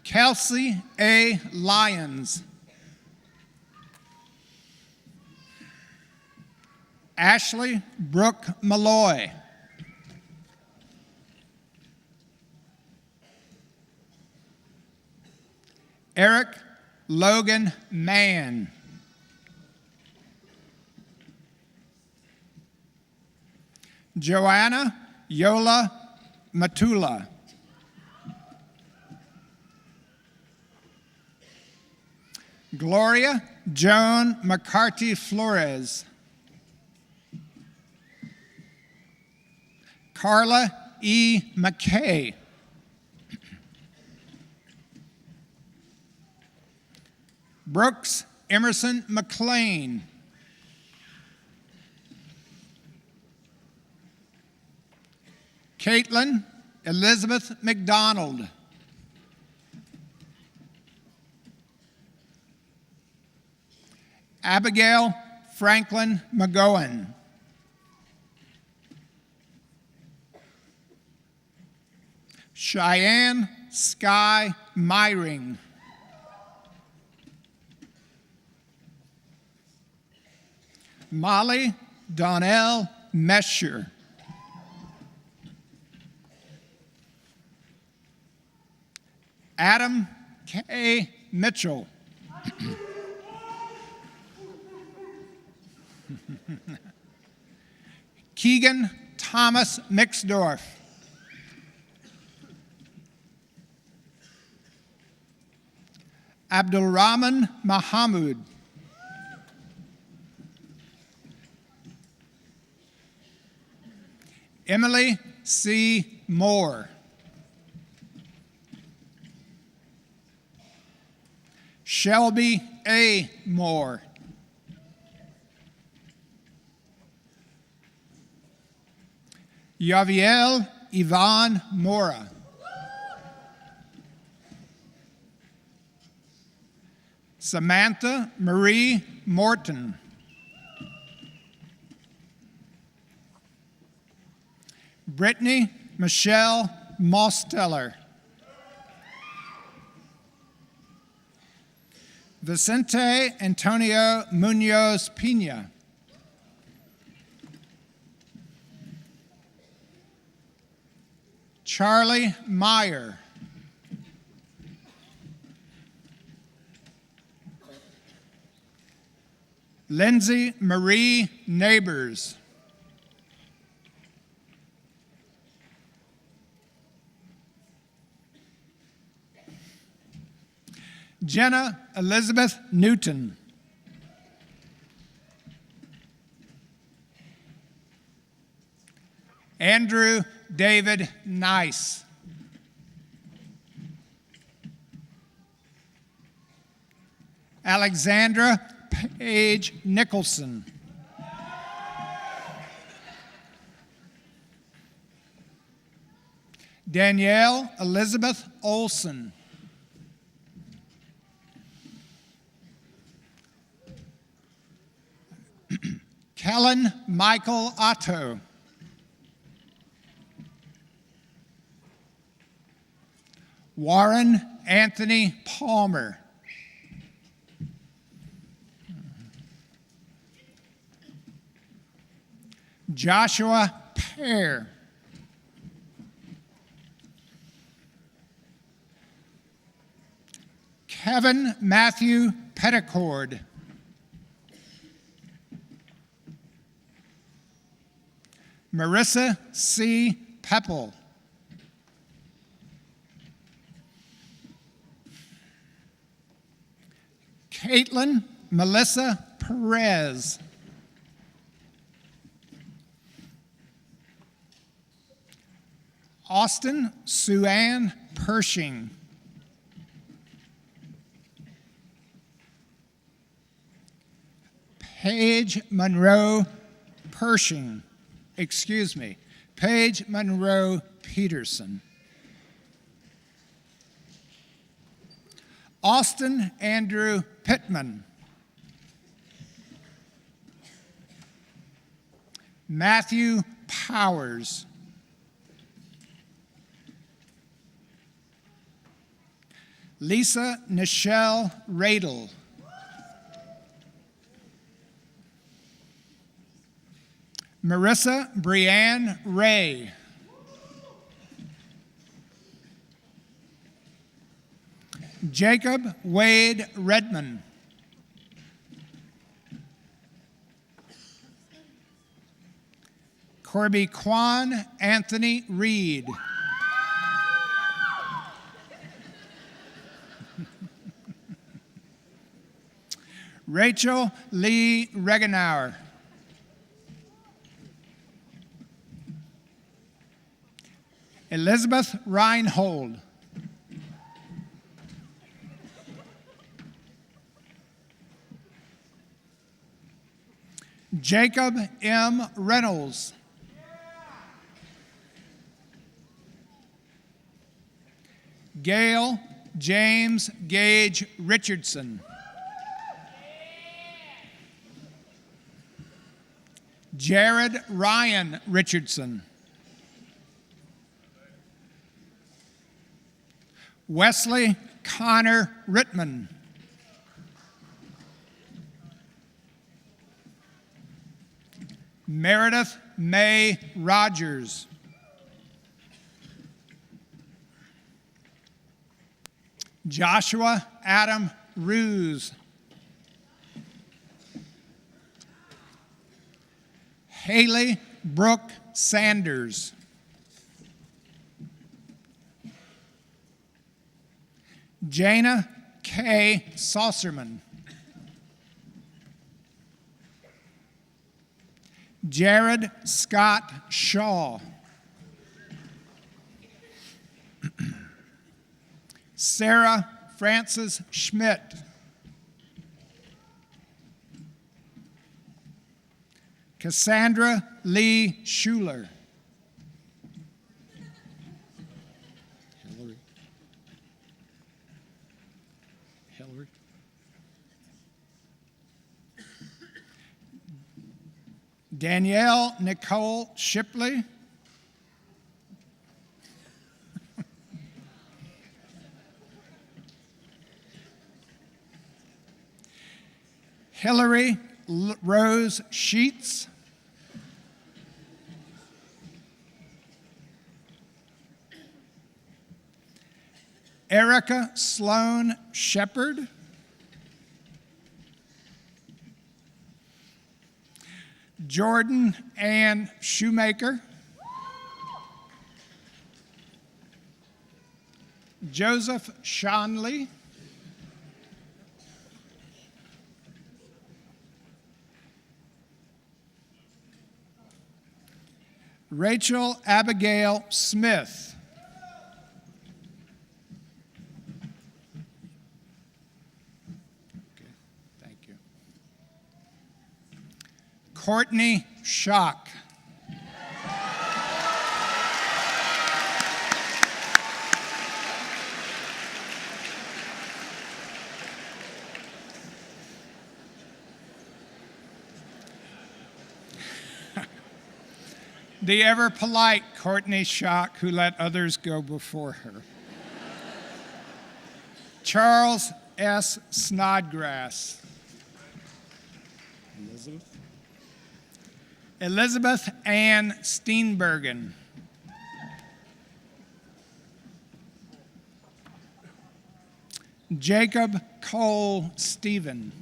[SPEAKER 5] Kelsey A. Lyons. Ashley Brooke Malloy. Eric Logan Mann. Joanna Yola Matula. Gloria Joan McCarty Flores. Carla E. McKay. Brooks Emerson McLean. Caitlin Elizabeth McDonald. Abigail Franklin McGowan. Cheyenne Sky Myring. Molly Donnell Mesher. Adam K. Mitchell. Keegan Thomas Mixdorf. Abdulrahman Mahamud. Emily C. Moore. Shelby A. Moore. Yaviel Yvonne Mora. Samantha Marie Morton. Brittany Michelle Mosteller. Vicente Antonio Munoz Pina. Charlie Meyer. Lindsay Marie Neighbors. Jenna Elizabeth Newton. Andrew David Nice. Alexandra Paige Nicholson. Danielle Elizabeth Olson. Kellen Michael Otto. Warren Anthony Palmer. Joshua Pear. Kevin Matthew Petticord. Marissa C. Pepple. Caitlin Melissa Perez. Austin Sue-Ann Pershing. Paige Monroe Pershing. Paige Monroe Peterson. Austin Andrew Pittman. Matthew Powers. Lisa Nichelle Radel. Marissa Brianne Ray. Jacob Wade Redman. Corby Quan Anthony Reed. Rachel Lee Regenauer. Elizabeth Reinhold. Jacob M. Reynolds. Gail James Gage Richardson. Jared Ryan Richardson. Wesley Connor Rittman. Meredith May Rogers. Joshua Adam Ruse. Haley Brooke Sanders. Jana K. Saucerman. Jared Scott Shaw. Sarah Frances Schmidt. Cassandra Lee Schuler. Hillary. Danielle Nicole Shipley. Hillary Rose Sheets. Erica Sloan Shepard. Jordan Ann Shoemaker. Joseph Shanley. Rachel Abigail Smith. Okay, thank you. Courtney Schock. The ever-polite Courtney Schock, who let others go before her. Charles S. Snodgrass. Elizabeth Ann Steenbergen. Jacob Cole Stephen.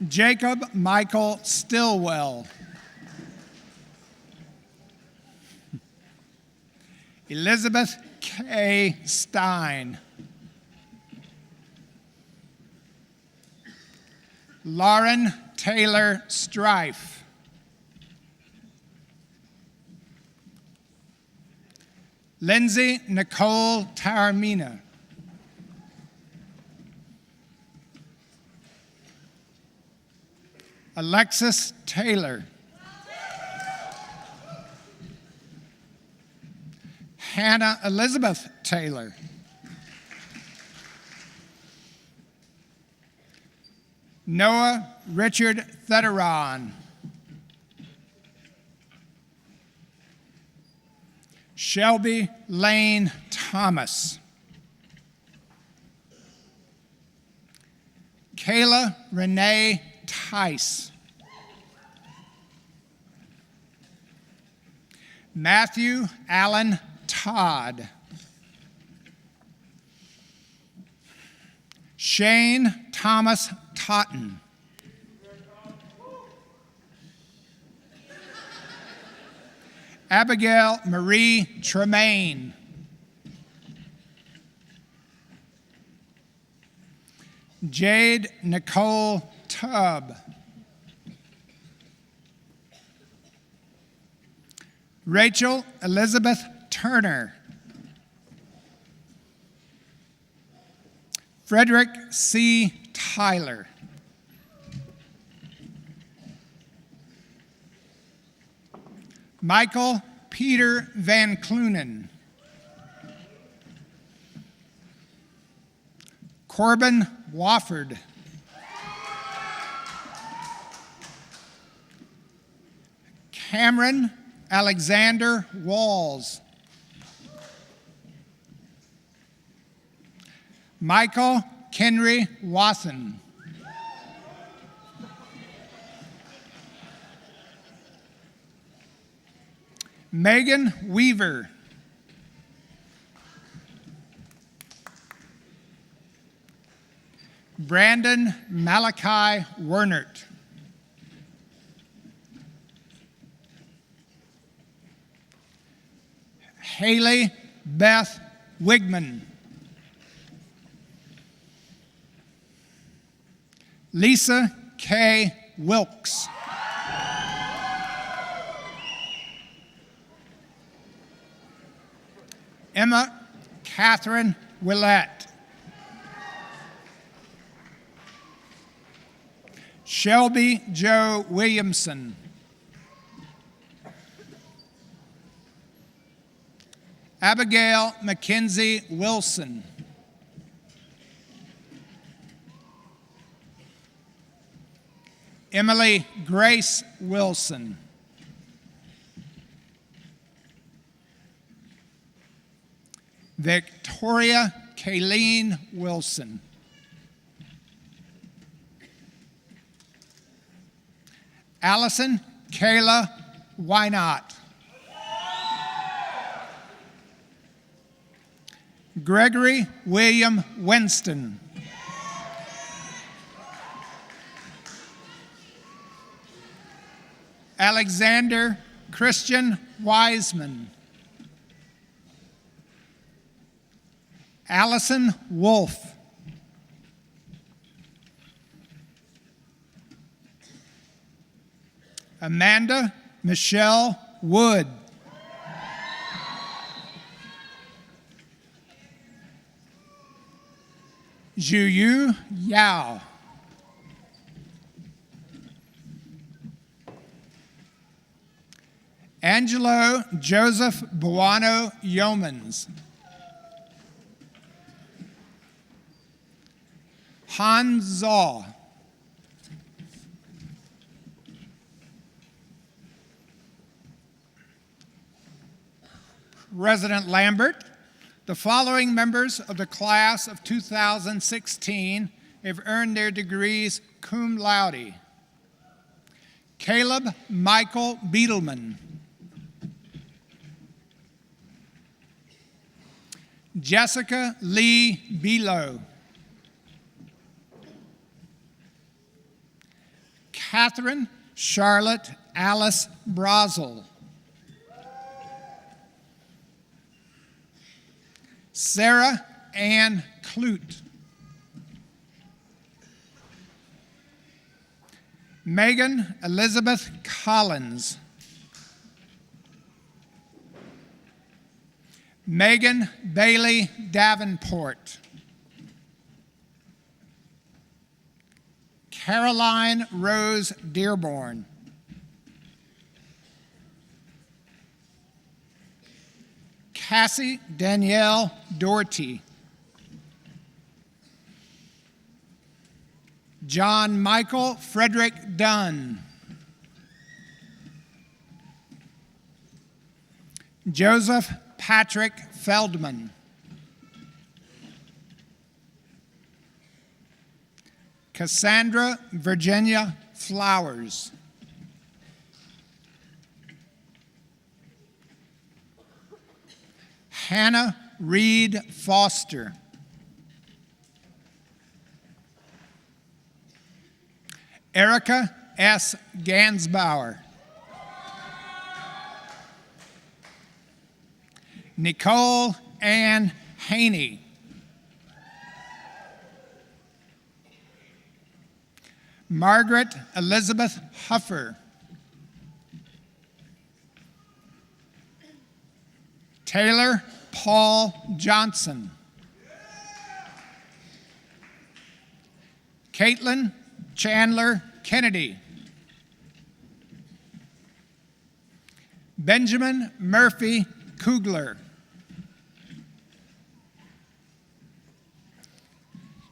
[SPEAKER 5] Jacob Michael Stillwell. Elizabeth K. Stein. Lauren Taylor Strife. Lindsay Nicole Taormina. Alexis Taylor. Hannah Elizabeth Taylor. Noah Richard Theteron. Shelby Lane Thomas. Kayla Renee Tice. Matthew Allen Todd. Shane Thomas Totten. Abigail Marie Tremaine. Jade Nicole Tubb. Rachel Elizabeth Turner. Frederick C. Tyler. Michael Peter Van Clunen. Corbin Wofford. Cameron Alexander Walls. Michael Kenry Watson. Megan Weaver. Brandon Malachi Wernert. Haley Beth Wigman. Lisa K. Wilkes. Emma Catherine Willett. Shelby Joe Williamson. Abigail Mackenzie Wilson. Emily Grace Wilson. Victoria Kayleen Wilson. Allison Kayla Wynot. Gregory William Winston. Alexander Christian Wiseman. Allison Wolf. Amanda Michelle Wood. Zhuyu Yao. Angelo Joseph Buono Yeomans. Han Zaw. President Lambert, the following members of the class of 2016 have earned their degrees cum laude. Caleb Michael Beetleman. Jessica Lee Below. Catherine Charlotte Alice Brazel. Sarah Ann Clute. Megan Elizabeth Collins. Megan Bailey Davenport. Caroline Rose Dearborn. Cassie Danielle Doherty. John Michael Frederick Dunn. Joseph Patrick Feldman. Cassandra Virginia Flowers. Hannah Reed Foster. Erica S. Gansbauer. Nicole Ann Haney. Margaret Elizabeth Huffer. Taylor Paul Johnson. Caitlin Chandler Kennedy. Benjamin Murphy Kugler,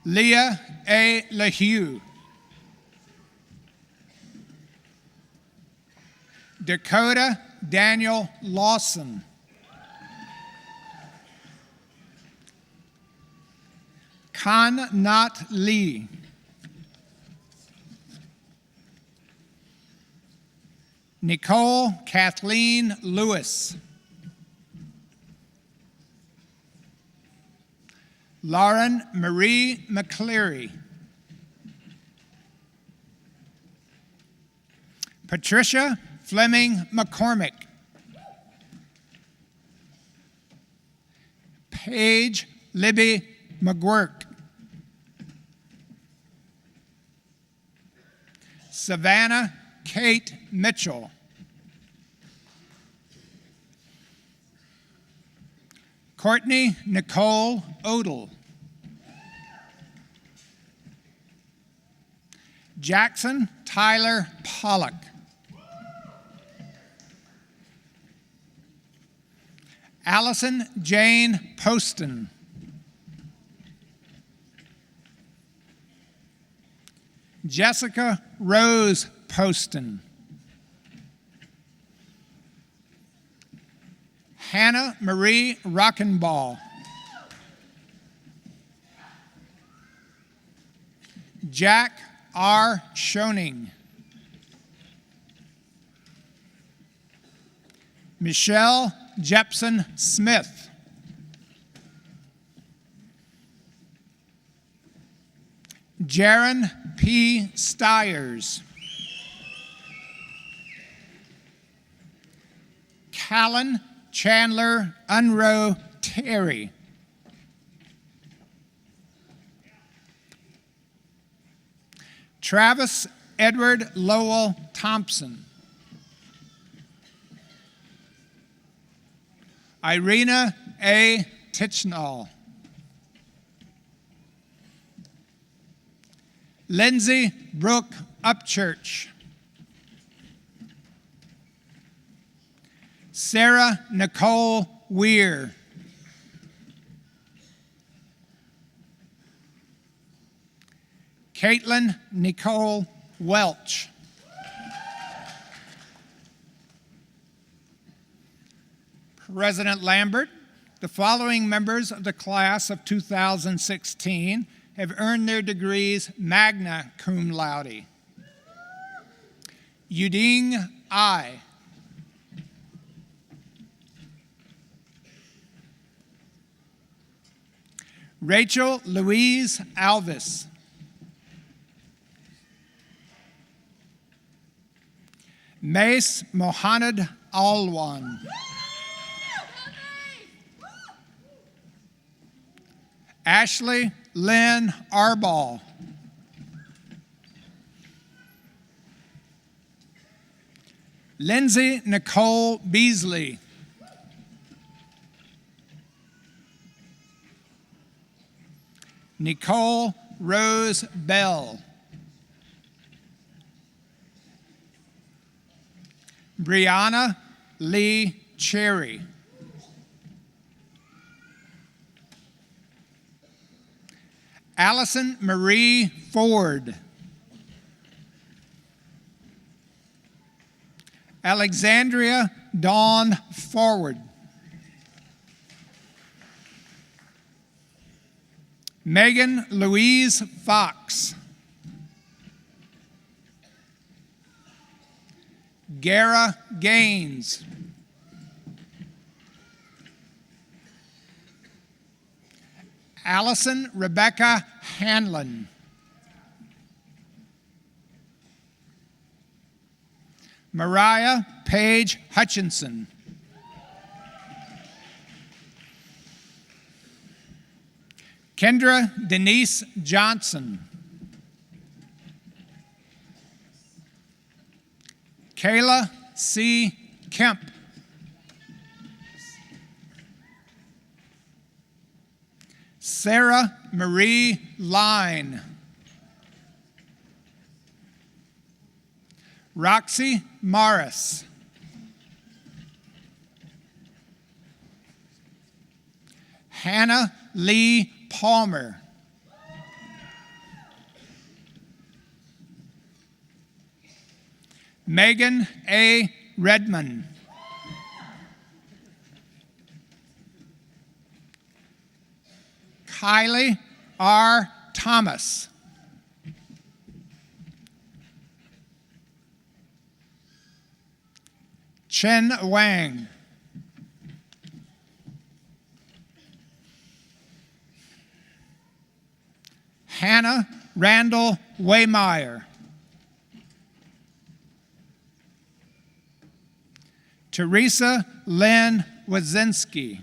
[SPEAKER 5] Leah A. LaHue, Dakota Daniel Lawson, Kan Nat Lee, Nicole Kathleen Lewis, Lauren Marie McCleary, Patricia Fleming McCormick, Paige Libby McGuirk, Savannah Kate Mitchell, Courtney Nicole Odell, Jackson Tyler Pollock, Allison Jane Poston, Jessica Rose Poston, Hannah Marie Rockenball, Jack R. Schoening, Michelle Jepson Smith, Jaron P. Stiers, Callan Chandler Unroe Terry, Travis Edward Lowell Thompson, Irina A. Tichnall, Lindsay Brooke Upchurch, Sarah Nicole Weir, Caitlin Nicole Welch, President Lambert, the following members of the class of 2016 have earned their degrees magna cum laude. Yuding I, Rachel Louise Alvis, Mace Mohanad Alwan, Ashley Lynn Arball, Lindsay Nicole Beasley, Nicole Rose Bell, Brianna Lee Cherry, Allison Marie Ford, Alexandria Dawn Forward, Megan Louise Fox, Gara Gaines, Allison Rebecca Hanlon, Mariah Paige Hutchinson, Kendra Denise Johnson, Kayla C. Kemp, Sarah Marie Line, Roxy Morris, Hannah Lee Palmer. Megan A. Redmond. Kylie R. Thomas. Chen Wang. Hannah Randall Waymeyer. Teresa Lynn Wazinski.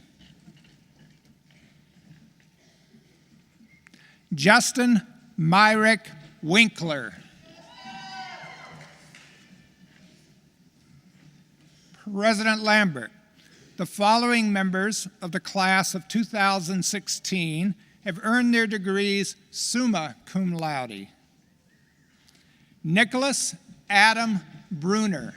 [SPEAKER 5] Justin Myrick Winkler. President Lambert, the following members of the class of 2016 have earned their degrees summa cum laude. Nicholas Adam Bruner.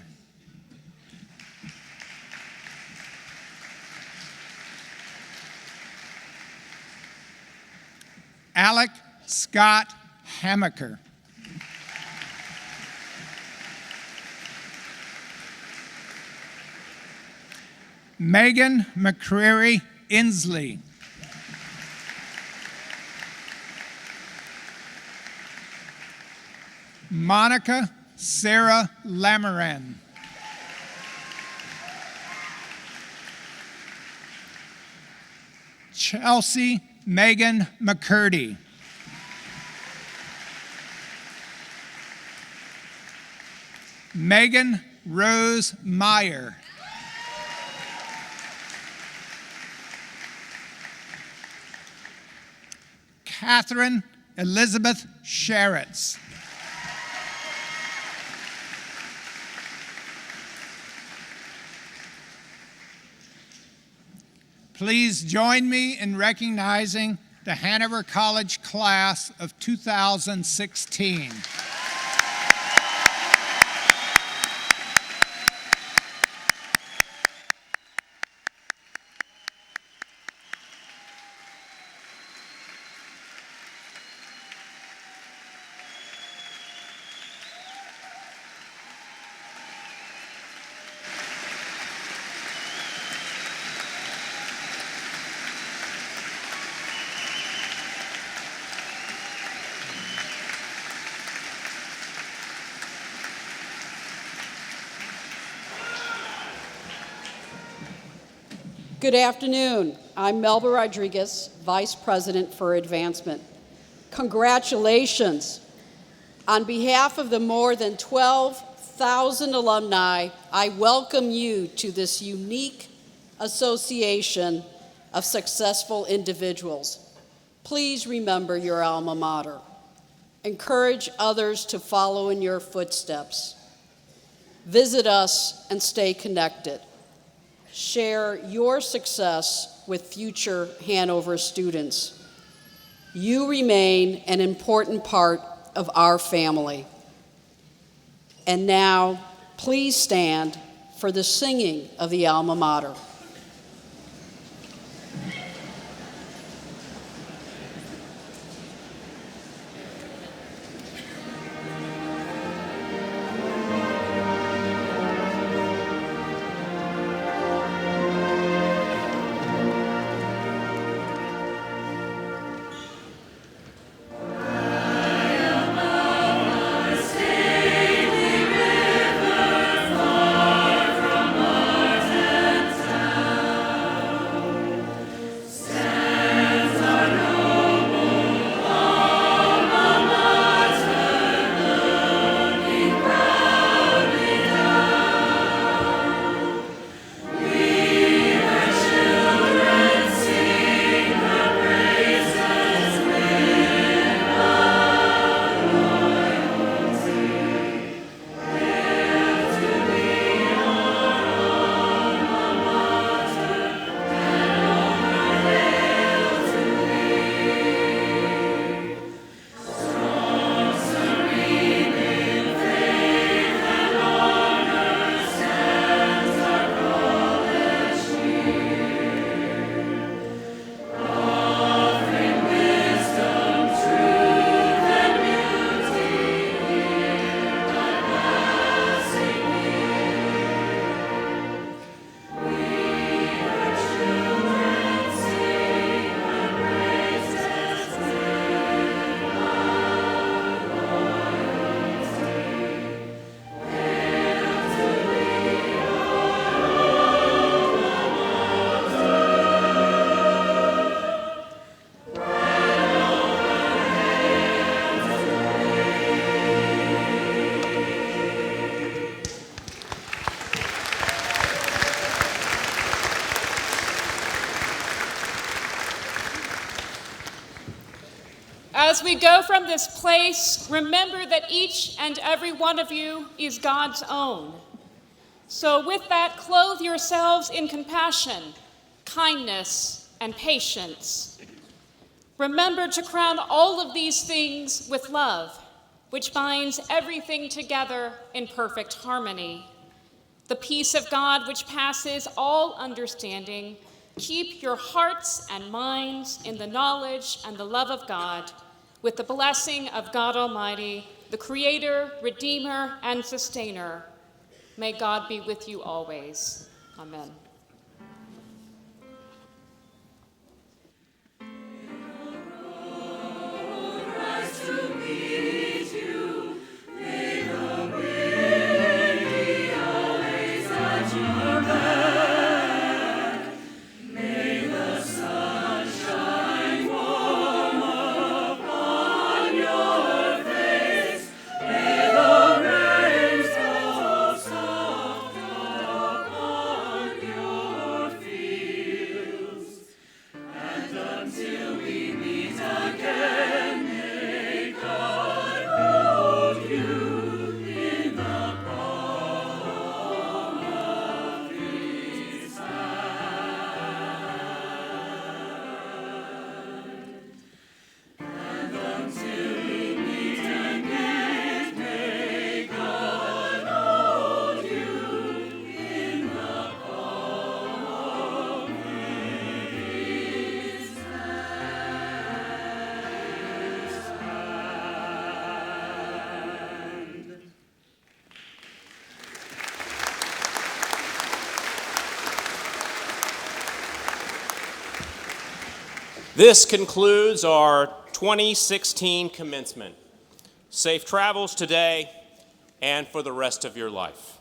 [SPEAKER 5] Alec Scott Hamaker. Megan McCreary Inslee. Monica Sarah Lamoran. Chelsea Megan McCurdy. Megan Rose Meyer. Catherine Elizabeth Sharetz. Please join me in recognizing the Hanover College class of 2016.
[SPEAKER 6] Good afternoon. I'm Melba Rodriguez, Vice President for Advancement. Congratulations. On behalf of the more than 12,000 alumni, I welcome you to this unique association of successful individuals. Please remember your alma mater. Encourage others to follow in your footsteps. Visit us and stay connected. Share your success with future Hanover students. You remain an important part of our family. And now, please stand for the singing of the alma mater.
[SPEAKER 1] As we go from this place, remember that each and every one of you is God's own. So with that, clothe yourselves in compassion, kindness, and patience. Remember to crown all of these things with love, which binds everything together in perfect harmony. The peace of God, which passes all understanding, keep your hearts and minds in the knowledge and the love of God, with the blessing of God Almighty, the Creator, Redeemer, and Sustainer. May God be with you always. Amen.
[SPEAKER 2] This concludes our 2016 commencement. Safe travels today and for the rest of your life.